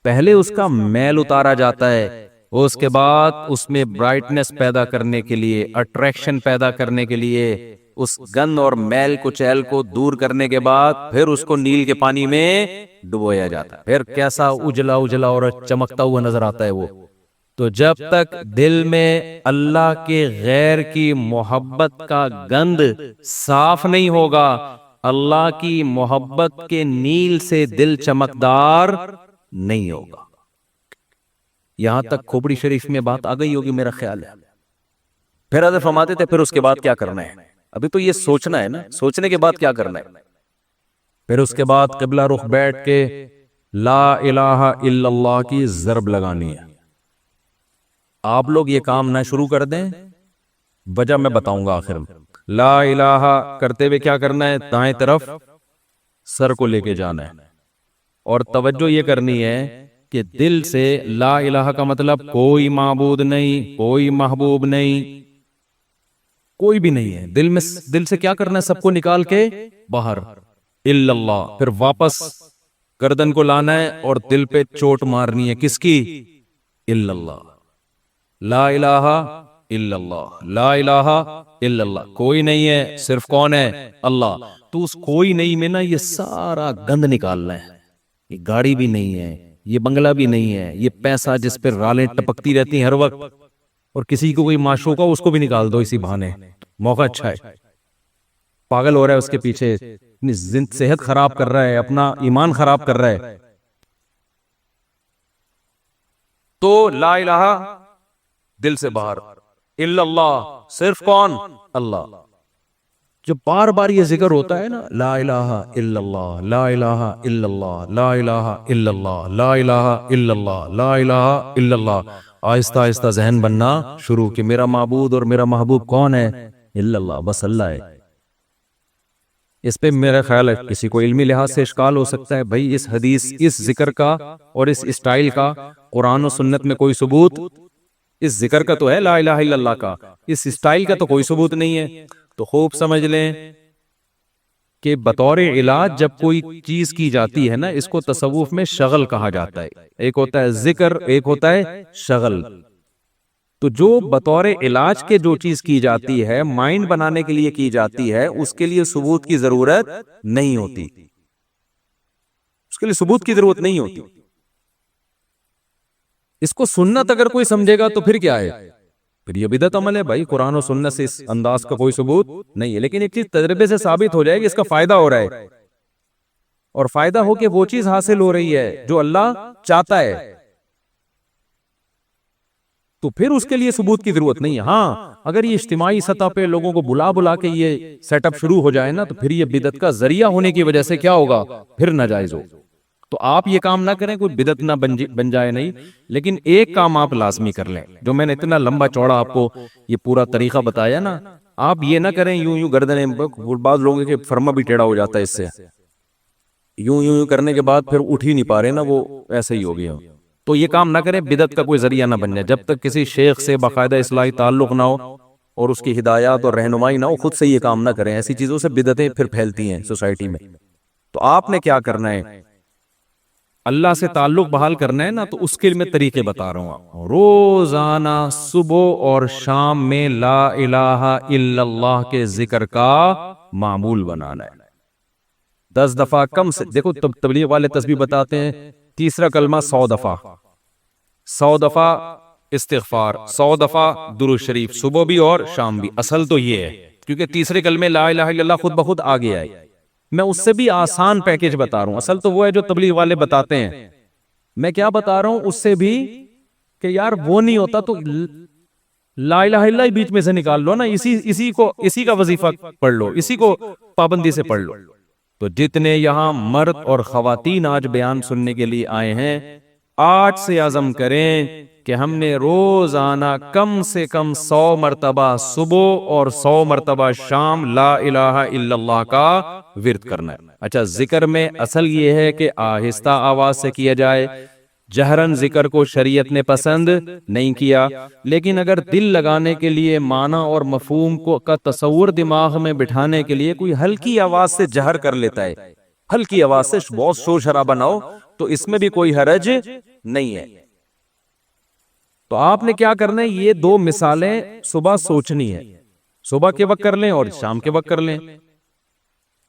پہلے اس کا میل اتارا جاتا ہے، اس کے بعد اس میں برائٹنس پیدا کرنے کے لیے، اٹریکشن پیدا کرنے کے لیے، اس گند اور میل کچیل کو دور کرنے کے بعد پھر اس کو نیل کے پانی میں ڈبویا جاتا ہے. پھر کیسا اجلا اجلا اور چمکتا ہوا نظر آتا ہے وہ. تو جب تک دل میں اللہ کے غیر کی محبت کا گند صاف نہیں ہوگا، اللہ کی محبت کے نیل سے دل چمکدار نہیں ہوگا. یہاں تک کھوپڑی شریف میں بات آ گئی ہوگی میرا خیال ہے. پھر حضرت فرماتے تھے پھر اس کے بعد کیا کرنا ہے. ابھی تو یہ سوچنا ہے نا، سوچنے کے بعد کیا کرنا ہے. پھر اس کے بعد قبلہ رخ بیٹھ کے لا الہ الا اللہ کی ضرب لگانی ہے. آپ لوگ یہ کام نہ شروع کر دیں، وجہ میں بتاؤں گا آخر میں. لا الہ کرتے ہوئے کیا کرنا ہے؟ دائیں طرف سر کو لے کے جانا ہے، اور توجہ یہ کرنی ہے کہ دل سے لا الہ کا مطلب کوئی معبود نہیں، کوئی محبوب نہیں، کوئی بھی نہیں ہے. دل سے کیا کرنا ہے؟ سب کو نکال کے باہر الا اللہ. پھر واپس گردن کو لانا ہے اور دل پہ چوٹ مارنی ہے. کس کی؟ الا اللہ. لا الہ الا اللہ، لا الہ الا اللہ. کوئی نہیں ہے، صرف کون ہے؟ اللہ. تو اس کوئی نہیں میں نا یہ سارا گند نکالنا ہے. یہ گاڑی بھی نہیں ہے، یہ بنگلہ بھی نہیں ہے، یہ پیسہ جس پہ رالیں ٹپکتی رہتی ہیں ہر وقت، اور کسی کو کوئی معشوق ہو اس کو بھی نکال دو اسی بہانے. موقع اچھا ہے. پاگل ہو رہا ہے اس کے پیچھے، اپنی صحت خراب کر رہا ہے، اپنا ایمان خراب کر رہا ہے. تو لا الہ دل سے باہر، الا اللہ صرف کون؟ اللہ. جب بار بار یہ ذکر ہوتا ہے نا، لا الہ الا اللہ، لا الہ الا اللہ، لا الہ الا اللہ، لا الہ الا اللہ، لا الہ الا اللہ، آہستہ آہستہ ذہن بننا شروع کہ میرا معبود اور میرا محبوب کون ہے؟ الا اللہ، بس اللہ ہے. اس پہ میرا خیال ہے کسی کو علمی لحاظ سے اشکال ہو سکتا ہے، بھائی اس حدیث، اس ذکر کا اور اس اسٹائل کا قرآن و سنت میں کوئی ثبوت؟ اس ذکر کا تو ہے لا الہ الا اللہ کا، اس اسٹائل کا تو کوئی ثبوت نہیں ہے. تو خوب سمجھ لیں کہ بطور علاج جب کوئی چیز کی جاتی ہے نا، اس کو تصوف میں شغل کہا جاتا ہے. ایک ہوتا ہے ذکر، ایک ہوتا ہے شغل. تو جو بطور علاج کے جو چیز کی جاتی ہے، مائنڈ بنانے کے لیے کی جاتی ہے، اس کے لیے ثبوت کی ضرورت نہیں ہوتی. اس کے لیے ثبوت کی ضرورت نہیں ہوتی. اس کو سنت اگر کوئی سمجھے گا تو پھر کیا ہے؟ پھر یہ بدعت عمل ہے بھائی. قرآن و سنت سے اس انداز کا کوئی ثبوت نہیں ہے. لیکن ایک چیز تجربے سے ثابت ہو جائے کہ اس کا فائدہ ہو رہا ہے، اور فائدہ ہو کے وہ چیز حاصل ہو رہی ہے جو اللہ چاہتا ہے، تو پھر اس کے لیے ثبوت کی ضرورت نہیں ہے. ہاں اگر یہ اجتماعی سطح پہ لوگوں کو بلا بلا کے یہ سیٹ اپ شروع ہو جائے نا، تو پھر یہ بدعت کا ذریعہ ہونے کی وجہ سے کیا ہوگا؟ پھر ناجائز ہو. تو آپ یہ کام نہ کریں، کوئی بدعت نہ بن جائے نہیں. لیکن ایک کام آپ لازمی کر لیں، جو میں نے اتنا لمبا چوڑا آپ کو یہ پورا طریقہ بتایا نا، آپ یہ نہ کریں یوں گردنیں. بعض لوگوں کے فرما بھی ٹیڑھا ہو جاتا ہے اس سے، یوں کرنے کے بعد پھر اٹھ ہی نہیں پا رہے نا، وہ ایسے ہی ہو گیا. تو یہ کام نہ کریں، بدعت کا کوئی ذریعہ نہ بن جائے. جب تک کسی شیخ سے باقاعدہ اصلاحی تعلق نہ ہو اور اس کی ہدایات اور رہنمائی نہ ہو، خود سے یہ کام نہ کریں. ایسی چیزوں سے بدعتیں پھر پھیلتی ہیں سوسائٹی میں. تو آپ نے کیا کرنا ہے؟ اللہ سے تعلق بحال کرنا ہے نا، تو اس کے لیے میں طریقے بتا رہا ہوں. روزانہ صبح اور شام میں لا الہ الا اللہ کے ذکر کا معمول بنانا ہے. 10 دفعہ کم سے. دیکھو تبلیغ والے تسبیح بتاتے ہیں، تیسرا کلمہ 100 دفعہ، 100 دفعہ استغفار، 100 دفعہ درود شریف، صبح بھی اور شام بھی. اصل تو یہ ہے، کیونکہ تیسرے کلمے لا الہ الا اللہ خود بخود آ گیا ہے. میں اس سے بھی آسان پیکج بتا رہا ہوں. اصل تو وہ ہے جو تبلیغ والے بتاتے ہیں. میں کیا بتا رہا ہوں اس سے بھی، کہ یار وہ نہیں ہوتا تو لا الہ الا اللہ بیچ میں سے نکال لو نا، اسی کا وظیفہ پڑھ لو، اسی کو پابندی سے پڑھ لو. تو جتنے یہاں مرد اور خواتین آج بیان سننے کے لیے آئے ہیں، آج سے عزم کریں کہ ہم نے روزانہ کم سے کم 100 مرتبہ صبح اور 100 مرتبہ شام لا الہ الا اللہ کا ورد کرنا ہے. اچھا، ذکر میں اصل یہ ہے کہ آہستہ آواز سے کیا جائے. جہرن ذکر کو شریعت نے پسند نہیں کیا، لیکن اگر دل لگانے کے لیے معنی اور مفہوم کا تصور دماغ میں بٹھانے کے لیے کوئی ہلکی آواز سے جہر کر لیتا ہے، ہلکی آواز سے، بہت شور شرابہ نہ ہو، تو اس میں بھی کوئی حرج نہیں ہے. تو آپ نے کیا کرنا ہے؟ یہ 2 مثالیں صبح سوچنی ہے. صبح کے وقت کر لیں اور شام کے وقت کر لیں.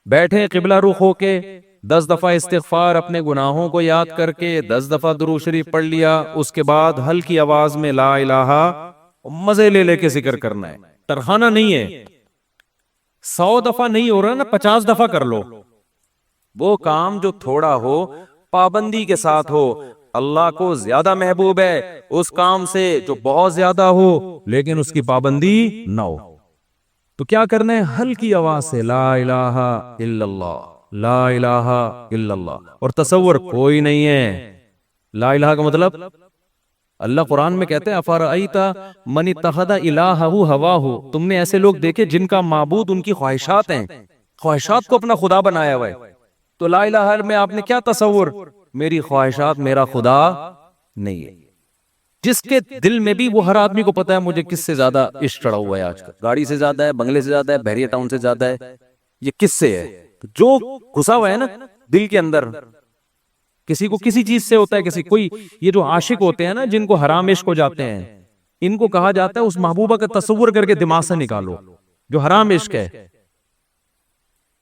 بیٹھیں قبلہ رخ ہو کے، 10 دفعہ استغفار اپنے گناہوں کو یاد کر کے، 10 دفعہ درود شریف پڑھ لیا. اس کے بعد ہلکی آواز میں لا الہ، مزے لے کے ذکر کرنا ہے، ترخانہ نہیں ہے. 100 دفعہ نہیں ہو رہا نا، 50 دفعہ کر لو. وہ کام جو تھوڑا ہو پابندی کے ساتھ ہو، اللہ کو زیادہ محبوب ہے اس کام سے جو بہت زیادہ ہو لیکن اس کی پابندی نہ ہو. تو کیا کرنا ہے؟ ہلکی آواز سے لا الہ الا اللہ، لا الہ الا اللہ. اور تصور کوئی نہیں ہے. لا الہ کا مطلب اللہ قرآن میں کہتے ہیں افرأیت من اتخذ الہہ ہواہ، تم نے ایسے لوگ دیکھے جن کا معبود ان کی خواہشات ہیں، خواہشات کو اپنا خدا بنایا ہوا ہے. تو لا الہ میں آپ نے کیا تصور؟ میری خواہشات میرا خدا نہیں ہے. جس کے دل میں بھی، وہ ہر آدمی کو پتا ہے مجھے کس سے زیادہ عشق چڑھا ہوا ہے آج کل. گاڑی سے زیادہ ہے، بنگلے سے زیادہ ہے، بحریہ ٹاؤن سے زیادہ ہے. یہ کس سے ہے؟ جو گھسا ہوا ہے نا دل کے اندر. کسی کو کسی چیز سے ہوتا ہے، کسی کوئی. یہ جو عاشق ہوتے ہیں نا، جن کو حرام عشق ہو جاتے ہیں، ان کو کہا جاتا ہے اس محبوبہ کا تصور کر کے دماغ سے نکالو جو حرام عشق ہے.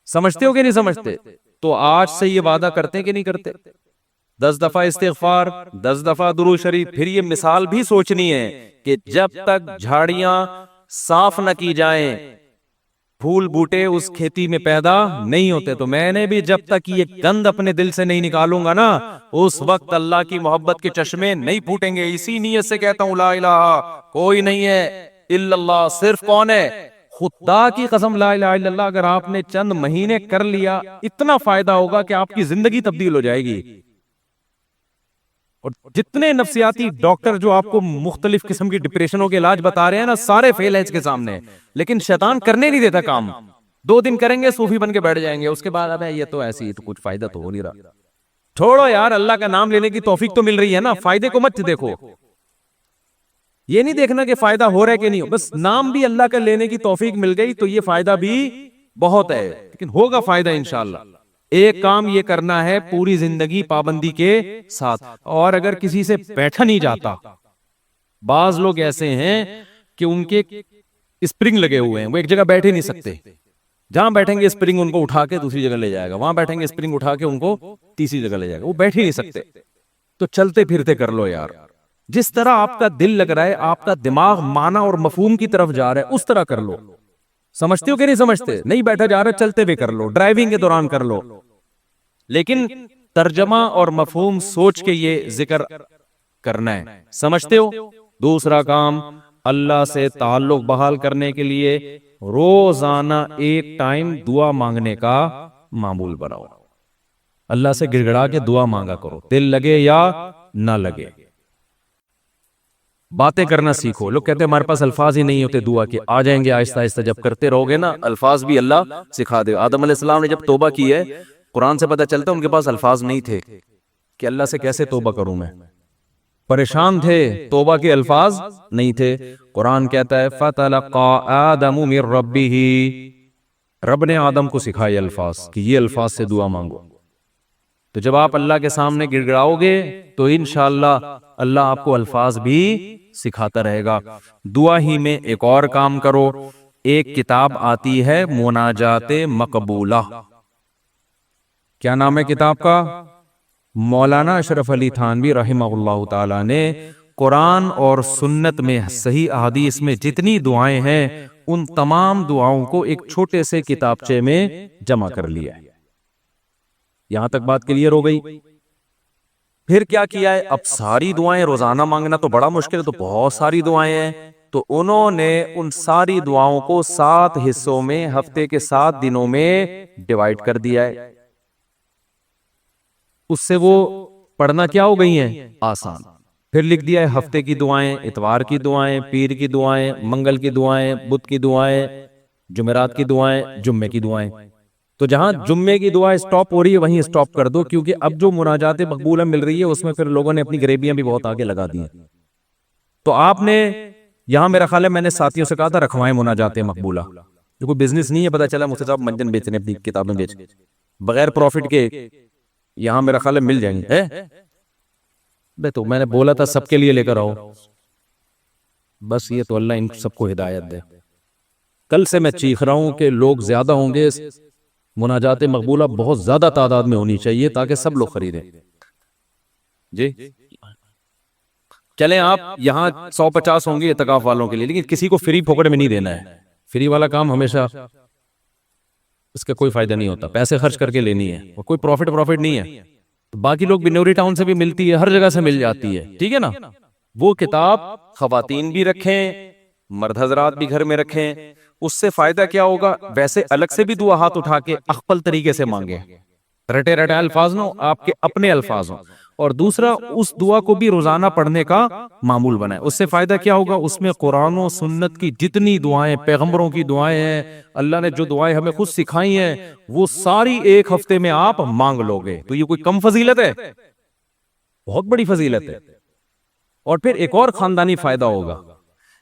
سمجھتے ہو کہ نہیں سمجھتے؟ تو آج سے یہ وعدہ کرتے ہیں کہ نہیں کرتے؟ 10 دفعہ استغفار، 10 دفعہ درود شریف. پھر یہ مثال بھی سوچنی ہے کہ جب تک جھاڑیاں صاف نہ کی جائیں، پھول بوٹے اس کھیتی میں پیدا نہیں ہوتے. تو میں نے بھی جب تک یہ گند اپنے دل سے نہیں نکالوں گا نا، اس وقت اللہ کی محبت کے چشمے نہیں پھوٹیں گے. اسی نیت سے کہتا ہوں لا الہ کوئی نہیں ہے الا اللہ. صرف کون ہے؟ خدا کی قسم لا الہ الا اللہ اگر آپ نے چند مہینے کر لیا، اتنا فائدہ ہوگا کہ آپ کی زندگی تبدیل ہو جائے گی. اور جتنے نفسیاتی ڈاکٹر جو آپ کو مختلف قسم کی ڈپریشنوں کے علاج بتا رہے ہیں نا، سارے فیل ہیں اس کے سامنے. لیکن شیطان کرنے نہیں دیتا کام. 2 دن کریں گے صوفی بن کے بیٹھ جائیں گے، اس کے بعد اب یہ تو ایسی تو کچھ فائدہ تو ہو نہیں رہا. چھوڑو یار، اللہ کا نام لینے کی توفیق تو مل رہی ہے نا، فائدے کو مت دیکھو. یہ نہیں دیکھنا کہ فائدہ ہو رہا ہے کہ نہیں ہو، بس نام بھی اللہ کا لینے کی توفیق مل گئی تو یہ فائدہ بھی بہت ہے لیکن ہوگا فائدہ انشاءاللہ. ایک کام یہ کرنا ہے پوری زندگی پابندی کے ساتھ. اور اگر کسی سے بیٹھا نہیں جاتا، بعض لوگ ایسے ہیں کہ ان کے اسپرنگ لگے ہوئے ہیں، وہ ایک جگہ بیٹھے نہیں سکتے. جہاں بیٹھیں گے اسپرنگ ان کو اٹھا کے دوسری جگہ لے جائے گا، وہاں بیٹھیں گے اسپرنگ اٹھا کے ان کو تیسری جگہ لے جائے گا. وہ بیٹھ ہی نہیں سکتے. تو چلتے پھرتے کر لو یار. جس طرح آپ کا دل لگ رہا ہے، آپ کا دماغ معنی اور مفہوم کی طرف جا رہا ہے، اس طرح کر لو. سمجھتے ہو کہ نہیں سمجھتے؟ نہیں بیٹھا جا رہا، چلتے ہوئے کر لو، ڈرائیونگ کے دوران کر لو، لیکن ترجمہ اور مفہوم سوچ کے یہ ذکر کرنا ہے. سمجھتے ہو؟ دوسرا کام، اللہ سے تعلق بحال کرنے کے لیے روزانہ ایک ٹائم دعا مانگنے کا معمول بناؤ. اللہ سے گڑ گڑا کے دعا مانگا کرو، دل لگے یا نہ لگے. باتیں کرنا سیکھو. لوگ کہتے ہیں ہمارے پاس الفاظ ہی نہیں ہوتے دعا کے. آ جائیں گے آہستہ آہستہ، جب کرتے رہو گے نا الفاظ بھی اللہ سکھا دے. آدم علیہ السلام نے جب توبہ کی ہے، قرآن سے پتہ چلتا ہے ان کے پاس الفاظ نہیں تھے کہ اللہ سے کیسے توبہ کروں میں. پریشان تھے، توبہ کے الفاظ نہیں تھے. قرآن کہتا ہے فَتَلَقَّى آدَمُ مِن رَبِّهِ، رب نے آدم کو سکھائے الفاظ کہ یہ الفاظ سے دعا مانگو. تو جب آپ اللہ کے سامنے گڑ گڑاؤ گے تو انشاءاللہ اللہ آپ کو الفاظ بھی سکھاتا رہے گا. دعا ہی میں ایک اور کام کرو. ایک کتاب آتی ہے مناجات مقبولہ. کیا نام ہے کتاب کا؟ مولانا اشرف علی تھانوی رحمہ اللہ تعالی نے قرآن اور سنت میں صحیح احادیث میں جتنی دعائیں ہیں ان تمام دعاؤں کو ایک چھوٹے سے کتابچے میں جمع کر لیا ہے. یہاں تک بات کلیئر ہو گئی؟ پھر کیا کیا ہے؟ اب ساری دعائیں روزانہ مانگنا تو بڑا مشکل ہے، تو بہت ساری دعائیں ہیں. تو انہوں نے ان ساری دعاؤں کو 7 حصوں میں ہفتے کے 7 دنوں میں ڈیوائیڈ کر دیا ہے. اس سے وہ پڑھنا کیا ہو گئی ہیں؟ آسان. پھر لکھ دیا ہے ہفتے کی دعائیں، اتوار کی دعائیں، پیر کی دعائیں، منگل کی دعائیں، بدھ کی دعائیں، جمعرات کی دعائیں، جمعے کی دعائیں. تو جہاں جمعے کی دعا سٹاپ ہو رہی ہے وہیں سٹاپ کر دو، کیونکہ اب جو مناجات مقبولہ مل رہی ہے اس میں پھر لوگوں نے اپنی غریبیاں بھی بہت آگے لگا دی ہیں. تو آپ نے یہاں میرا خیال ہے میں نے ساتھیوں سے کہا تھا رکھوائیں مناجات مقبولہ. جو کوئی بزنس نہیں ہے، پتا چلا مفتی صاحب منجن بیچنے، اپنی کتابیں بیچ بغیر پروفٹ کے یہاں میرا خیال ہے مل جائیں گے. بے تو میں نے بولا تھا سب کے لیے لے کر آؤ. بس یہ تو اللہ ان سب کو ہدایت دے. کل سے میں چیخ رہا ہوں کہ لوگ زیادہ ہوں گے، مناجات مقبولہ بہت زیادہ تعداد میں ہونی چاہیے تاکہ سب لوگ خریدیں. جی چلیں، آپ یہاں 150 ہوں گے اعتکاف والوں کے لیے، لیکن کسی کو فری پھوکٹ میں نہیں دینا ہے. فری والا کام ہمیشہ اس کا کوئی فائدہ نہیں ہوتا، پیسے خرچ کر کے لینی ہے، وہ کوئی پروفٹ نہیں ہے. باقی لوگ بنوری ٹاؤن سے بھی ملتی ہے، ہر جگہ سے مل جاتی ہے، ٹھیک ہے نا. وہ کتاب خواتین بھی رکھیں، مرد حضرات بھی گھر میں رکھیں. اس سے فائدہ کیا ہوگا؟ ویسے الگ سے بھی دعا ہاتھ اٹھا کے اخپل طریقے سے مانگے، رٹے رٹے الفاظ نہ، آپ کے اپنے الفاظ ہوں. اور دوسرا اس دعا کو بھی روزانہ پڑھنے کا معمول بنائے. اس سے فائدہ کیا ہوگا؟ اس میں قرآن و سنت کی جتنی دعائیں، پیغمبروں کی دعائیں ہیں، اللہ نے جو دعائیں ہمیں خود سکھائی ہیں، وہ ساری ایک ہفتے میں آپ مانگ لو گے. تو یہ کوئی کم فضیلت ہے؟ بہت بڑی فضیلت ہے. اور پھر ایک اور خاندانی فائدہ ہوگا.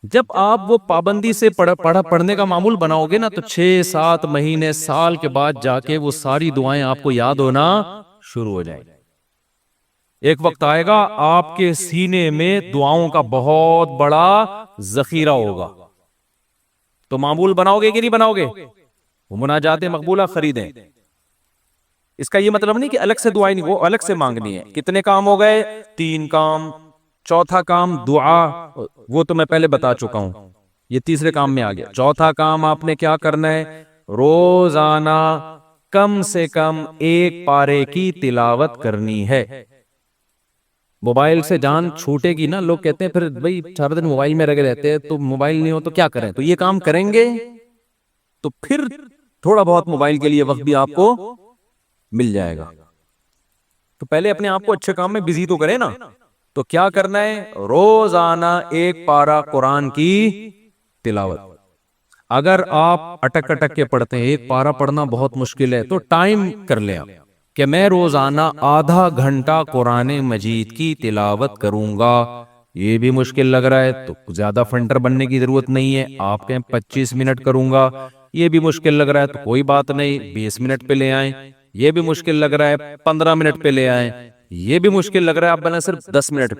جب آپ وہ پابندی سے پڑھنے کا معمول بناؤ گے نا، تو 6-7 مہینے، سال کے بعد جا کے وہ ساری دعائیں آپ کو یاد ہونا شروع ہو جائیں. ایک وقت آئے گا آپ کے سینے میں دعاؤں کا بہت بڑا ذخیرہ ہوگا. تو معمول بناؤ گے کہ نہیں بناؤ گے؟ وہ مناجات مقبولہ خریدیں. اس کا یہ مطلب نہیں کہ الگ سے دعائیں نہیں، وہ الگ سے مانگنی ہے. کتنے کام ہو گئے؟ 3 کام. چوتھا کام دعا، وہ تو میں پہلے بتا چکا ہوں، یہ تیسرے کام میں آ گیا. چوتھا کام آپ نے کیا کرنا ہے؟ روزانہ کم سے کم 1 پارے کی تلاوت کرنی ہے. موبائل سے جان چھوٹے گی نا. لوگ کہتے ہیں پھر بھائی سارا دن موبائل میں رگے رہتے ہیں، تو موبائل نہیں ہو تو کیا کریں؟ تو یہ کام کریں گے تو پھر تھوڑا بہت موبائل کے لیے وقت بھی آپ کو مل جائے گا. تو پہلے اپنے آپ کو اچھے کام میں بزی تو کریں نا. تو کیا کرنا ہے؟ روزانہ 1 پارہ قرآن کی تلاوت. اگر آپ اٹک اٹک کے پڑھتے ہیں، 1 پارہ پڑھنا بہت مشکل ہے، تو ٹائم کر لیں آپ کہ میں روزانہ آدھا گھنٹہ قرآن مجید کی تلاوت کروں گا. یہ بھی مشکل لگ رہا ہے تو زیادہ فنٹر بننے کی ضرورت نہیں ہے. آپ کہیں 25 منٹ کروں گا، یہ بھی مشکل لگ رہا ہے تو کوئی بات نہیں 20 منٹ پہ لے آئیں، یہ بھی مشکل لگ رہا ہے 15 منٹ پہ لے آئیں، یہ بھی مشکل لگ رہا ہے آپ بنا صرف 10 منٹ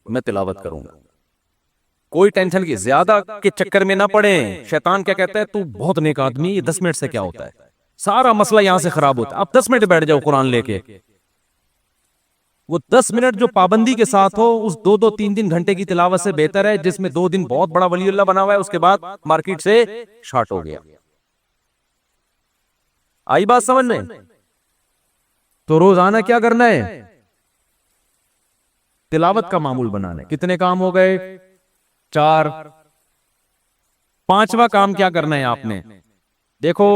میں تلاوت کروں گا، کوئی ٹینشن کی زیادہ کے چکر میں نہ پڑیں۔ شیطان کیا کہتا ہے، تو بہت نیک آدمی، یہ 10 منٹ سے کیا ہوتا ہے، سارا مسئلہ یہاں سے خراب ہوتا ہے، آپ 10 منٹ بیٹھ جاؤ قرآن لے کے۔ وہ 10 منٹ جو پابندی کے ساتھ ہو، اس 2-3 گھنٹے کی تلاوت سے بہتر ہے جس میں 2 دن بہت بڑا ولی اللہ بنا ہوا ہے، اس کے بعد مارکیٹ سے شارٹ ہو گیا۔ آئی بات سمجھ میں؟ تو روزانہ کیا کرنا ہے، تلاوت کا معمول بنانا ہے۔ کتنے کام ہو گئے؟ 4۔ 5واں کام کیا کرنا ہے آپ نے؟ دیکھو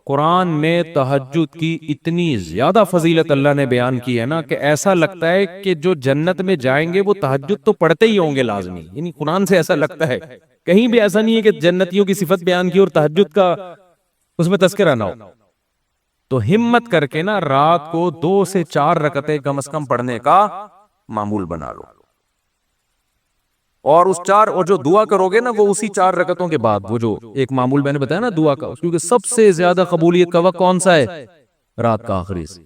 قرآن میں تہجد کی اتنی زیادہ فضیلت اللہ نے بیان کی ہے نا کہ ایسا لگتا ہے کہ جو جنت میں جائیں گے وہ تہجد تو پڑھتے ہی ہوں گے لازمی، یعنی قرآن سے ایسا لگتا ہے، کہیں بھی ایسا نہیں ہے کہ جنتیوں کی صفت بیان کی اور تہجد کا اس میں تذکرہ نہ ہو۔ تو ہمت کر کے نا رات کو 2 سے 4 رکعتیں کم از کم پڑھنے کا معمول بنا لو، اور اس 4 اور جو دعا کرو گے نا وہ اسی 4 رکعتوں کے بعد، وہ جو ایک معمول میں نے بتایا نا دعا کا، کیونکہ سب سے زیادہ قبولیت کا وقت کون سا ہے؟ رات کا آخری سے۔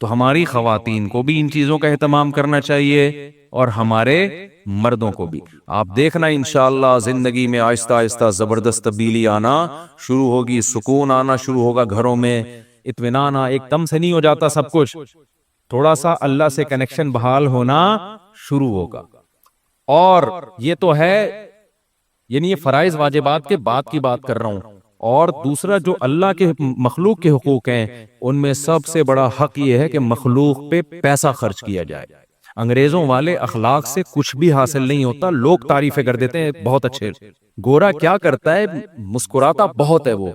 تو ہماری خواتین کو بھی ان چیزوں کا اہتمام کرنا چاہیے اور ہمارے مردوں کو بھی۔ آپ دیکھنا انشاءاللہ زندگی میں آہستہ آہستہ زبردست تبدیلی آنا شروع ہوگی، سکون آنا شروع ہوگا گھروں میں، اطمینان ایک دم سے نہیں ہو جاتا سب کچھ، تھوڑا سا اللہ سے کنیکشن بحال ہونا شروع ہوگا۔ اور یہ تو ہے، یعنی یہ فرائض واجبات کے بعد کی بات کر رہا ہوں، اور دوسرا جو اللہ کے مخلوق کے حقوق ہیں ان میں سب سے بڑا حق یہ ہے کہ مخلوق پہ پیسہ خرچ کیا جائے۔ انگریزوں والے اخلاق سے کچھ بھی حاصل نہیں ہوتا، لوگ تعریفیں کر دیتے ہیں بہت اچھے، گورا کیا کرتا ہے، مسکراتا بہت ہے، وہ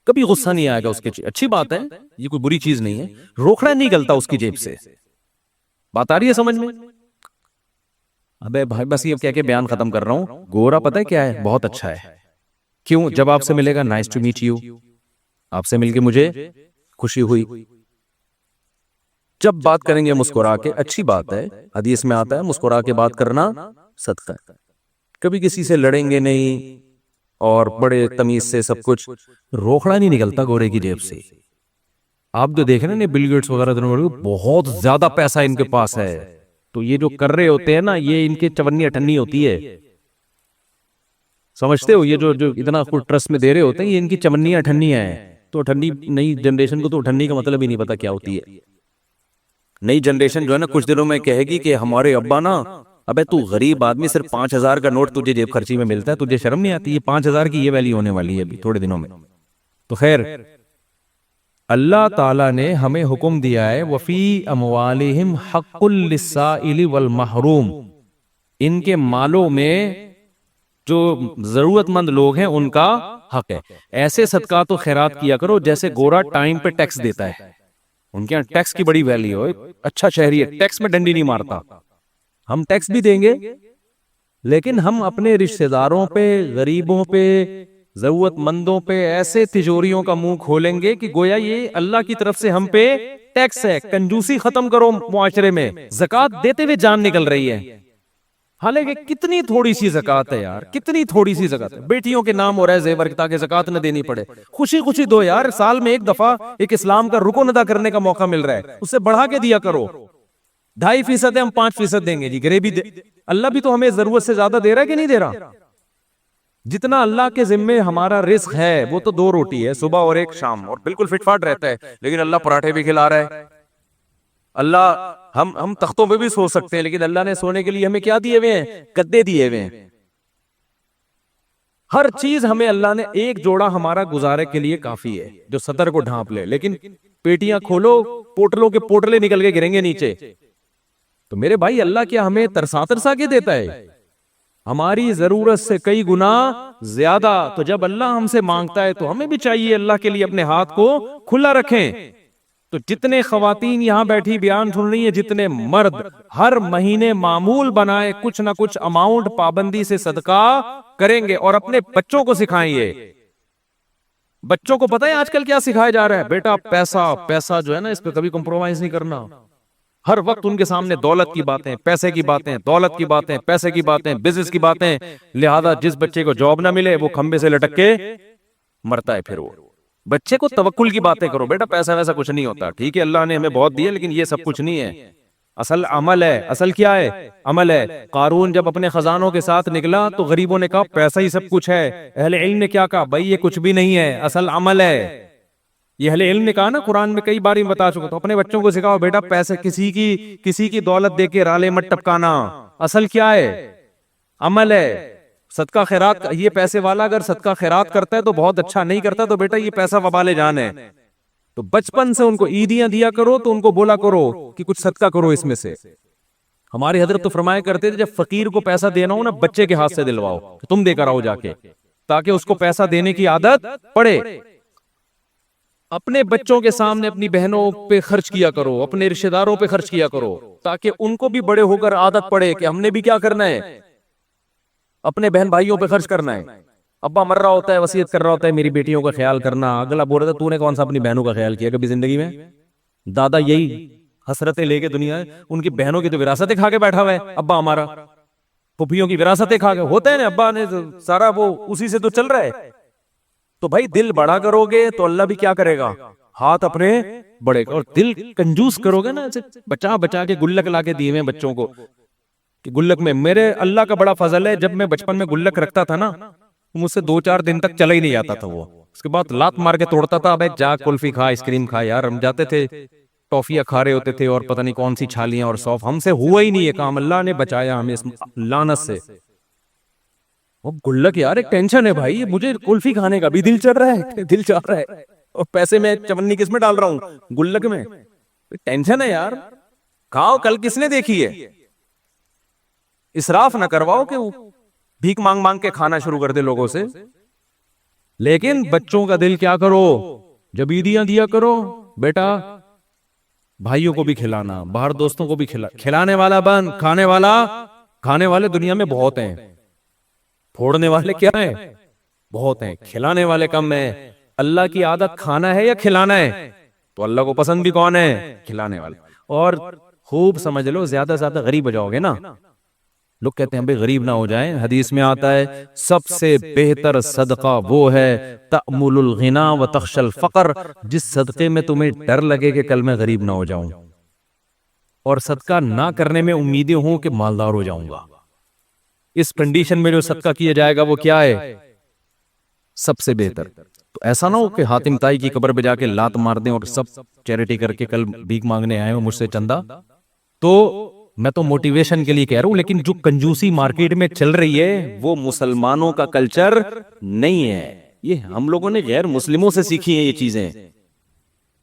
کبھی غصہ نہیں آئے گا اس کے، اچھی بات ہے، یہ کوئی بری چیز نہیں ہے، روکڑا نہیں گلتا اس کی جیب سے۔ بات آ رہی ہے سمجھ میں؟ ابے بھائی بس یہ کہہ کے بیان ختم کر رہا ہوں، گورا پتہ ہے کیا ہے، بہت اچھا ہے۔ کیوں؟ جب آپ سے ملے گا نائس ٹو میٹ یو، آپ سے مل کے مجھے خوشی ہوئی، جب بات کریں گے مسکرا کے، اچھی بات ہے، حدیث میں آتا ہے مسکرا کے بات کرنا صدقہ ہے، کبھی کسی سے لڑیں گے نہیں اور بڑے تمیز سے سب کچھ، روکڑا نہیں نکلتا گورے کی جیب سے۔ آپ جو دیکھ رہے ہیں بل گیٹس وغیرہ بہت زیادہ پیسہ ان کے پاس ہے، تو یہ جو کر رہے ہوتے ہیں نا یہ ان کے چونی اٹھنی ہوتی ہے، سمجھتے ہو؟ یہ جو اتنا ٹرسٹ میں دے رہے ہوتے ہیں یہ ان کی چونی اٹھنی ہے۔ تو اٹھنی نئی جنریشن کو تو اٹھنی کا مطلب ہی نہیں پتا کیا ہوتی ہے۔ نئی جنریشن جو ہے نا کچھ دنوں میں کہے گی کہ ہمارے ابا نا، ابے تو غریب آدمی، صرف 5,000 کا نوٹ تجھے جیب خرچی میں ملتا ہے، تجھے شرم نہیں آتی؟ یہ 5,000 کی یہ ویلیو ہونے والی ہے ابھی تھوڑے دنوں میں۔ تو خیر اللہ تعالیٰ نے ہمیں حکم دیا ہے وَفِي أَمْوَالِهِمْ حَقٌّ لِلسَّائِلِ وَالْمَحْرُومِ، ان کے مالوں میں جو ضرورت مند لوگ ہیں ان کا حق ہے۔ ایسے صدقات و خیرات کیا کرو جیسے گورا ٹائم پہ ٹیکس دیتا ہے، ان کے یہاں ٹیکس کی بڑی ویلیو ہے، اچھا شہری ہے، ٹیکس میں ڈنڈی نہیں مارتا۔ ہم ٹیکس بھی دیں گے لیکن ہم اپنے رشتہ داروں پہ، غریبوں پہ، ضرورت مندوں پہ ایسے تجوریوں کا منہ کھولیں گے کہ گویا یہ اللہ کی طرف سے ہم پہ ٹیکس ہے۔ کنجوسی ختم کرو معاشرے میں، زکوٰۃ دیتے ہوئے جان نکل رہی ہے، حالانکہ کتنی تھوڑی سی زکوٰۃ ہے یار، کتنی تھوڑی سی زکوٰۃ ہے، بیٹیوں کے نام ہو رہا ہے زیور تاکہ زکوٰۃ نہ دینی پڑے، خوشی خوشی دو یار، سال میں ایک دفعہ ایک اسلام کا رکن ادا کرنے کا موقع مل رہا ہے، اسے بڑھا کے دیا کرو۔ 2.5% ہے، ہم 5% دیں گے جی، غریبی اللہ بھی تو ہمیں ضرورت سے زیادہ دے رہا ہے کہ نہیں دے رہا؟ جتنا اللہ کے ذمے ہمارا رزق ہے وہ تو 2 روٹی ہے، صبح اور ایک شام، اور بالکل فٹ فاٹ رہتا ہے، لیکن اللہ پراٹھے بھی کھلا رہا ہے۔ اللہ ہم تختوں پہ بھی سو سکتے ہیں لیکن اللہ نے سونے کے لیے ہمیں کیا دیے ہوئے ہیں؟ گدے دیے ہوئے ہیں۔ ہر چیز ہمیں اللہ نے، ایک جوڑا ہمارا گزارے کے لیے کافی ہے جو سطر کو ڈھانپ لے، لیکن پیٹیاں کھولو پوٹلوں کے پوٹلے نکل کے گریں گے نیچے۔ تو میرے بھائی اللہ کیا ہمیں ترسا ترسا کے دیتا ہے؟ ہماری ضرورت سے کئی گنا زیادہ۔ تو جب اللہ ہم سے مانگتا ہے تو ہمیں بھی چاہیے اللہ کے لیے اپنے ہاتھ کو کھلا رکھیں۔ تو جتنے خواتین یہاں بیٹھی بیان سن رہی ہیں، جتنے مرد، ہر مہینے معمول بنائے کچھ نہ کچھ اماؤنٹ پابندی سے صدقہ کریں گے، اور اپنے بچوں کو سکھائیں گے۔ بچوں کو پتہ ہے آج کل کیا سکھایا جا رہا ہے؟ بیٹا پیسہ، پیسہ جو ہے نا اس پہ کبھی کمپرومائز نہیں کرنا۔ ہر وقت ان کے سامنے دولت کی باتیں، پیسے کی باتیں، دولت کی باتیں، پیسے کی باتیں، بزنس کی باتیں، لہذا جس بچے کو جاب نہ ملے وہ کھمبے سے لٹک کے مرتا ہے پھر وہ. بچے کو توکل کی باتیں کرو, بیٹا پیسہ ویسا کچھ نہیں ہوتا, ٹھیک ہے اللہ نے ہمیں بہت دیا لیکن یہ سب کچھ نہیں ہے, اصل عمل ہے. اصل کیا ہے؟ عمل ہے. قارون جب اپنے خزانوں کے ساتھ نکلا تو غریبوں نے کہا پیسہ ہی سب کچھ ہے. اہل علم نے کیا کہا؟ بھائی یہ کچھ بھی نہیں ہے, اصل عمل ہے. یہ اہل علم نے کہا نا, قرآن میں کئی بار بتا چکا. تو اپنے بچوں کو سکھاؤ بیٹا پیسے کسی کی دولت دے کے رالے مت ٹپکانا. اصل کیا ہے؟ عمل ہے. صدقہ خیرات, یہ پیسے والا اگر صدقہ خیرات کرتا ہے تو بہت اچھا, نہیں کرتا تو بیٹا یہ پیسہ وبال جان ہے. تو بچپن سے ان کو عیدیاں دیا کرو, تو ان کو بولا کرو کہ کچھ صدقہ کرو اس میں سے. ہمارے حضرت تو فرمایا کرتے تھے جب فقیر کو پیسہ دینا ہو نا, بچے کے ہاتھ سے دلواؤ, تم دے کر آؤ جا کے, تاکہ اس کو پیسہ دینے کی عادت پڑے. اپنے بچوں کے سامنے اپنی بہنوں پہ خرچ کیا کرو, اپنے رشتہ داروں پہ خرچ کیا کرو, تاکہ ان کو بھی بڑے ہو کر عادت پڑے کہ ہم نے بھی کیا کرنا ہے, اپنے بہن بھائیوں پہ خرچ کرنا ہے. ابا مر رہا ہوتا ہے, وصیت کر رہا ہوتا ہے میری بیٹیوں کا خیال کرنا, اگلا بول رہا تھا تو نے کون سا اپنی بہنوں کا خیال کیا کبھی زندگی میں؟ دادا یہی حسرتیں لے کے دنیا ہے, ان کی بہنوں کی تو وراثتیں کھا کے بیٹھا ہوا ہے ابا ہمارا, پھوپھیوں کی وراثتیں کھا کے, ہوتا ہے نا ابا نے سارا وہ اسی سے تو چل رہا ہے. تو بھائی دل بڑا کرو گے تو اللہ بھی کیا کرے گا, ہاتھ اپنے بڑے. اور دل کنجوس کرو گے نا, بچا بچا کے گلک لا کے دیے ہوئے بچوں کو کہ گلک میں, میرے اللہ کا بڑا فضل ہے, جب میں بچپن میں گلک رکھتا تھا نا مجھ سے 2-4 دن تک چلا ہی نہیں جاتا تھا وہ, اس کے بعد لات مار کے توڑتا تھا. ابے جا کلفی کھا, آئس کریم کھا. یار ہم جاتے تھے ٹافیاں کھا رہے ہوتے تھے اور پتہ نہیں کون سی چھالیاں اور سوف, ہم سے ہوا ہی نہیں ہے کام, اللہ نے بچایا ہمیں اس لعنت سے. وہ گلک یار ایک ٹینشن ہے بھائی, مجھے کلفی کھانے کا بھی دل چل رہا ہے, دل چاہ رہا ہے, اور پیسے میں چمنی کس میں ڈال رہا ہوں, گلک میں. ٹینشن ہے یار, کھاؤ, کل کس نے دیکھی ہے. اسراف نہ کرواؤ کہ وہ بھیک مانگ مانگ کے کھانا شروع کر دے لوگوں سے. لیکن بچوں کا دل کیا کرو, جب عیدیاں دیا کرو بیٹا بھائیوں کو بھی کھلانا, باہر دوستوں کو بھی کھلانے والا بن, کھانے والے دنیا میں بہت ہیں, پھوڑنے والے کیا ہیں, بہت ہیں, کھلانے والے کم ہیں. اللہ کی عادت کھانا ہے یا کھلانا ہے, تو اللہ کو پسند بھی کون ہے, کھلانے والے. اور خوب سمجھ لو, زیادہ سے زیادہ غریب ہو جاؤ گے نا, لوگ کہتے ہیں بھئی غریب نہ ہو جائیں, حدیث میں آتا ہے سب سے بہتر صدقہ وہ ہے تأمل الغنا و تخشى الفقر, جس صدقے میں تمہیں ڈر لگے کہ کل میں غریب نہ ہو جاؤں, اور صدقہ نہ کرنے میں امیدیں ہوں کہ مالدار ہو جاؤں گا. اس کنڈیشن میں جو صدقہ کیا جائے گا وہ کیا ہے, سب سے بہتر. تو ایسا نہ ہو کہ حاتم طائی کی قبر پہ جا کے لات مار دیں اور سب چیریٹی کر کے کل بھیک مانگنے آئے ہو مجھ سے چندہ. تو میں تو موٹیویشن کے لیے کہہ رہا ہوں, لیکن جو کنجوسی مارکیٹ میں چل رہی ہے وہ مسلمانوں کا کلچر نہیں ہے, یہ ہم لوگوں نے غیر مسلموں سے سیکھی ہیں یہ چیزیں.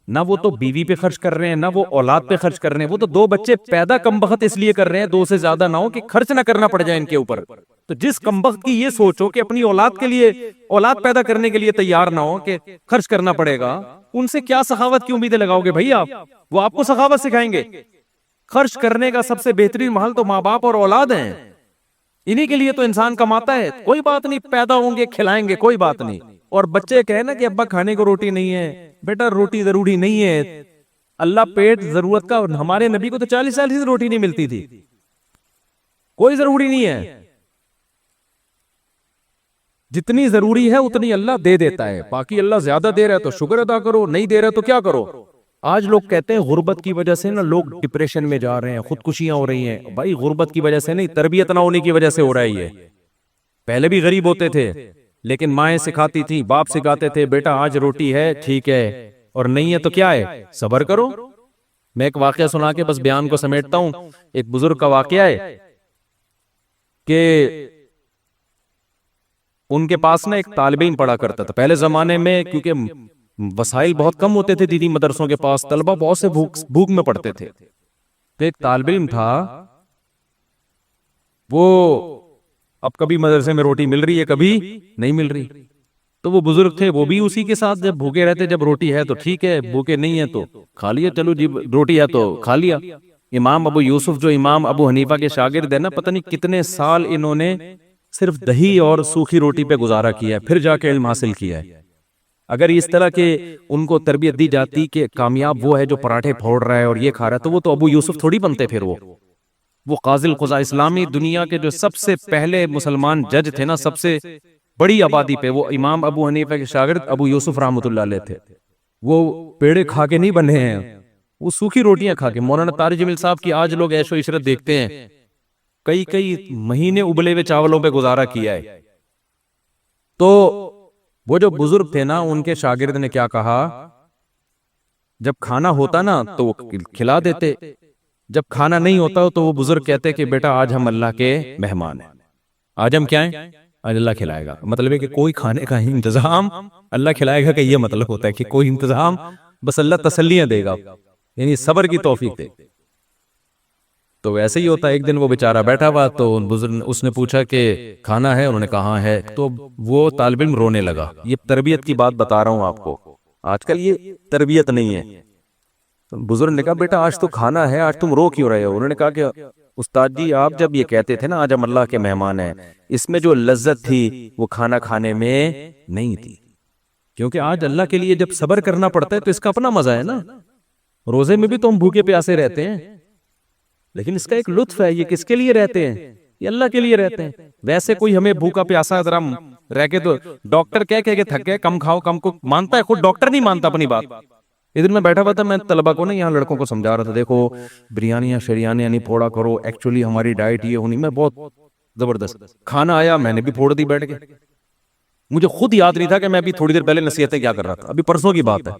نہ وہ تو بیوی پہ خرچ کر رہے ہیں, نہ وہ اولاد پہ خرچ کر رہے ہیں, وہ تو 2 بچے پیدا کم بخت اس لیے کر رہے ہیں, 2 سے زیادہ نہ ہو کہ خرچ نہ کرنا پڑ جائے ان کے اوپر. تو جس کم بخت کی یہ سوچو کہ اپنی اولاد کے لیے, اولاد پیدا کرنے کے لیے تیار نہ ہو کہ خرچ کرنا پڑے گا, ان سے کیا سخاوت کی امیدیں لگاؤ گے بھائی آپ, وہ آپ کو سخاوت سکھائیں گے. خرچ کرنے کا سب سے بہترین محل تو ماں باپ اور اولاد ہیں, انہی کے لیے تو انسان کماتا ہے. کوئی بات نہیں, پیدا ہوں گے کھلائیں گے, کوئی بات نہیں. اور بچے کہیں نا کہ ابا کھانے کو روٹی نہیں ہے, بیٹا روٹی ضروری نہیں ہے, اللہ پیٹ ضرورت کا. ہمارے نبی کو تو 40 سال سے روٹی نہیں ملتی تھی, کوئی ضروری نہیں ہے, جتنی ضروری ہے اتنی اللہ دے دیتا ہے. باقی اللہ زیادہ دے رہا ہے تو شکر ادا کرو, نہیں دے رہا تو کیا کرو. آج لوگ کہتے ہیں غربت کی وجہ سے نا لوگ ڈپریشن میں جا رہے ہیں, خودکشیاں ہو رہی ہیں. بھائی غربت کی وجہ سے نہیں, تربیت نہ ہونے کی وجہ سے ہو رہا ہے یہ. پہلے بھی غریب ہوتے تھے لیکن مائیں سکھاتی تھی, باپ سکھاتے تھے, بیٹا آج روٹی ہے ٹھیک ہے, اور نہیں ہے تو کیا ہے, صبر کرو. میں ایک واقعہ سنا کے بس بیان کو سمیٹتا ہوں. ایک بزرگ کا واقعہ ہے کہ ان کے پاس نا ایک طالب علم پڑھا کرتا تھا. پہلے زمانے میں کیونکہ وسائل بہت کم ہوتے تھے دینی مدرسوں کے پاس, طلبہ بہت سے بھوک میں پڑتے تھے. تو ایک طالب علم تھا, وہ اب کبھی مدرسے میں روٹی مل رہی ہے, کبھی نہیں مل رہی. تو وہ بزرگ تھے, وہ بھی اسی کے ساتھ جب بھوکے رہتے, جب روٹی ہے تو ٹھیک ہے, بھوکے نہیں ہے تو کھا لیا, چلو جی روٹی ہے تو کھا لیا. امام ابو یوسف جو امام ابو حنیفہ کے شاگرد ہیں نا, پتہ نہیں کتنے سال انہوں نے صرف دہی اور سوکھی روٹی پہ گزارا کیا ہے, پھر جا کے علم حاصل کیا ہے. اگر اس طرح کے ان کو تربیت دی جاتی کہ کامیاب وہ ہے جو پراٹھے پھوڑ رہا ہے اور یہ کھا رہا ہے, تو وہ تو ابو یوسف تھوڑی بنتے. پھر وہ قاضی القضاء, اسلامی دنیا کے جو سب سے پہلے مسلمان جج تھے نا, سب سے بڑی آبادی پہ، وہ امام ابو حنیفہ کے شاگرد ابو یوسف رحمۃ اللہ علیہ تھے، وہ پیڑے کھا کے نہیں بنے ہیں، وہ سوکھی روٹیاں کھا کے۔ مولانا طارق جمیل صاحب کی آج لوگ عیش و عشرت دیکھتے ہیں، کئی مہینے ابلے ہوئے چاولوں پہ گزارا کیا ہے۔ تو وہ جو بزرگ تھے نا، ان کے شاگرد نے کیا کہا، جب کھانا ہوتا نا تو وہ کھلا دیتے، جب کھانا نہیں ہوتا تو وہ بزرگ کہتے کہ بیٹا آج ہم اللہ کے مہمان ہیں، آج ہم کیا ہیں، آج اللہ کھلائے گا۔ مطلب ہے کہ کوئی کھانے کا انتظام اللہ کھلائے گا، کہ یہ مطلب ہوتا ہے کہ کوئی انتظام، بس اللہ تسلیاں دے گا، یعنی صبر کی توفیق دے۔ تو ویسے ہی ہوتا ہے، ایک دن وہ بیچارہ بیٹھا ہوا تو بزرگ اس نے پوچھا کہ کھانا ہے، انہوں نے کہا ہے، تو وہ طالب علم رونے لگا۔ یہ تربیت کی بات بتا رہا ہوں آپ کو، آج کل یہ تربیت نہیں ہے۔ بزرگ نے کہا بیٹا آج تو کھانا ہے، آج تم رو کیوں رہے ہو؟ انہوں نے کہا کہ استاد جی آپ جب یہ کہتے تھے نا آج ہم اللہ کے مہمان ہیں، اس میں جو لذت تھی وہ کھانا کھانے میں نہیں تھی، کیونکہ آج اللہ کے لیے جب صبر کرنا پڑتا ہے تو اس کا اپنا مزہ ہے نا۔ روزے میں بھی تو ہم بھوکے پیاسے رہتے ہیں، لیکن اس کا ایک لطف ہے، یہ کس کے لیے رہتے ہیں؟ یہ اللہ کے لیے رہتے ہیں۔ ویسے کوئی ہمیں بھوکا پیاسا ذرا رہ کے تو ڈاکٹر کہہ کے تھک گئے، کم کھاؤ کم کو مانتا ہے، خود ڈاکٹر نہیں مانتا اپنی بات۔ ادھر میں بیٹھا ہوا تھا، میں طلبہ کو نا یہاں لڑکوں کو سمجھا رہا تھا، دیکھو بریانیاں شریانیاں نہیں پھوڑا کرو، ایکچولی ہماری ڈائٹ یہ ہونی، میں بہت زبردست کھانا آیا میں نے بھی پھوڑ دی بیٹھ کے، مجھے خود یاد نہیں تھا کہ میں ابھی تھوڑی دیر پہلے نصیحتیں کیا کر رہا تھا، ابھی پرسوں کی بات ہے۔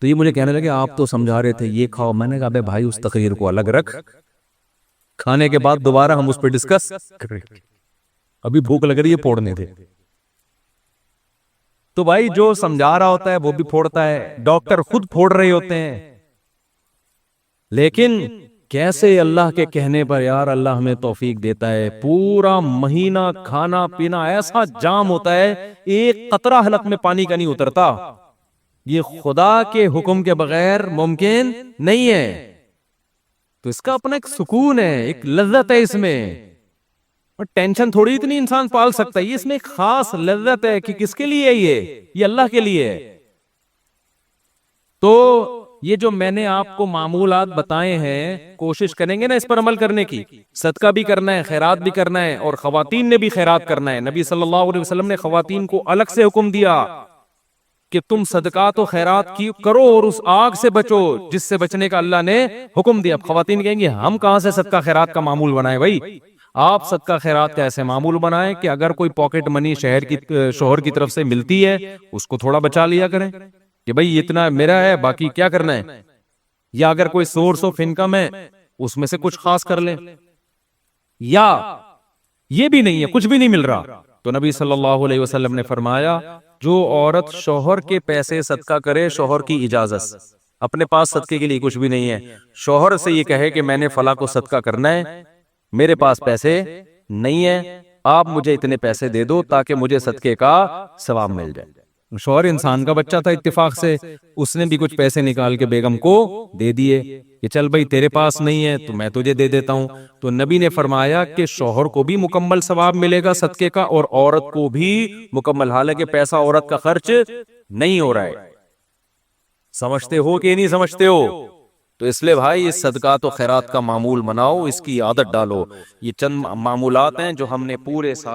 تو یہ مجھے کہنے لگے آپ تو سمجھا رہے تھے یہ کھاؤ، میں نے کہا بے بھائی اس تقریر کو الگ رکھ، کھانے کے بعد دوبارہ ہم اس پہ ڈسکس کریں، ابھی بھوک لگ رہی ہے پھوڑنے دے۔ تو بھائی جو سمجھا رہا ہوتا ہے وہ بھی پھوڑتا ہے، ڈاکٹر خود پھوڑ رہے ہوتے ہیں، لیکن کیسے اللہ کے کہنے پر یار اللہ ہمیں توفیق دیتا ہے، پورا مہینہ کھانا پینا ایسا جام ہوتا ہے، ایک قطرہ حلق میں پانی کا نہیں اترتا، یہ خدا کے حکم کے بغیر ممکن نہیں ہے۔ تو اس کا اپنا ایک سکون ہے، ایک لذت ہے اس میں، اور ٹینشن تھوڑی اتنی انسان پال سکتا ہے، یہ اس میں ایک خاص لذت ہے کہ کس کے لیے یہ اللہ کے لیے ہے۔ تو یہ جو میں نے آپ کو معمولات بتائے ہیں، کوشش کریں گے نا اس پر عمل کرنے کی، صدقہ بھی کرنا ہے، خیرات بھی کرنا ہے، اور خواتین نے بھی خیرات کرنا ہے۔ نبی صلی اللہ علیہ وسلم نے خواتین کو الگ سے حکم دیا کہ تم صدقات و خیرات کی کرو اور اس آگ سے بچو جس سے بچنے کا اللہ نے حکم دیا۔ اب خواتین کہیں گے ہم کہاں سے صدقہ خیرات کا معمول بنائیں؟ بھائی آپ صدقہ خیرات کا ایسے معمول بنائیں کہ اگر کوئی پاکٹ منی شوہر کی طرف سے ملتی ہے اس کو تھوڑا بچا لیا کریں کہ بھائی اتنا میرا ہے، باقی کیا کرنا ہے، یا اگر کوئی سورس آف انکم ہے اس میں سے کچھ خاص کر لیں، یا یہ بھی نہیں ہے کچھ بھی نہیں مل رہا تو نبی صلی اللہ علیہ وسلم نے فرمایا جو عورت شوہر کے پیسے صدقہ کرے شوہر کی اجازت سے، اپنے پاس صدقے کے لیے کچھ بھی نہیں ہے، شوہر سے یہ کہے کہ میں نے فلاں کو صدقہ کرنا ہے، میرے پاس پیسے نہیں ہیں، آپ مجھے اتنے پیسے دے دو تاکہ مجھے صدقے کا ثواب مل جائے۔ شوہر انسان کا بچہ تھا، اتفاق سے اس نے بھی کچھ پیسے نکال کے بیگم کو دے دیے کہ چل بھائی تیرے پاس نہیں ہے تو میں تجھے دے دیتا ہوں۔ تو نبی نے فرمایا کہ شوہر کو بھی مکمل ثواب ملے گا صدقے کا اور عورت کو بھی مکمل، حالانکہ پیسہ عورت کا خرچ نہیں ہو رہا ہے۔ سمجھتے ہو کہ نہیں سمجھتے ہو؟ تو اس لیے بھائی اس صدقات و خیرات کا معمول بناؤ، اس کی عادت ڈالو۔ یہ چند معمولات ہیں جو ہم نے پورے سال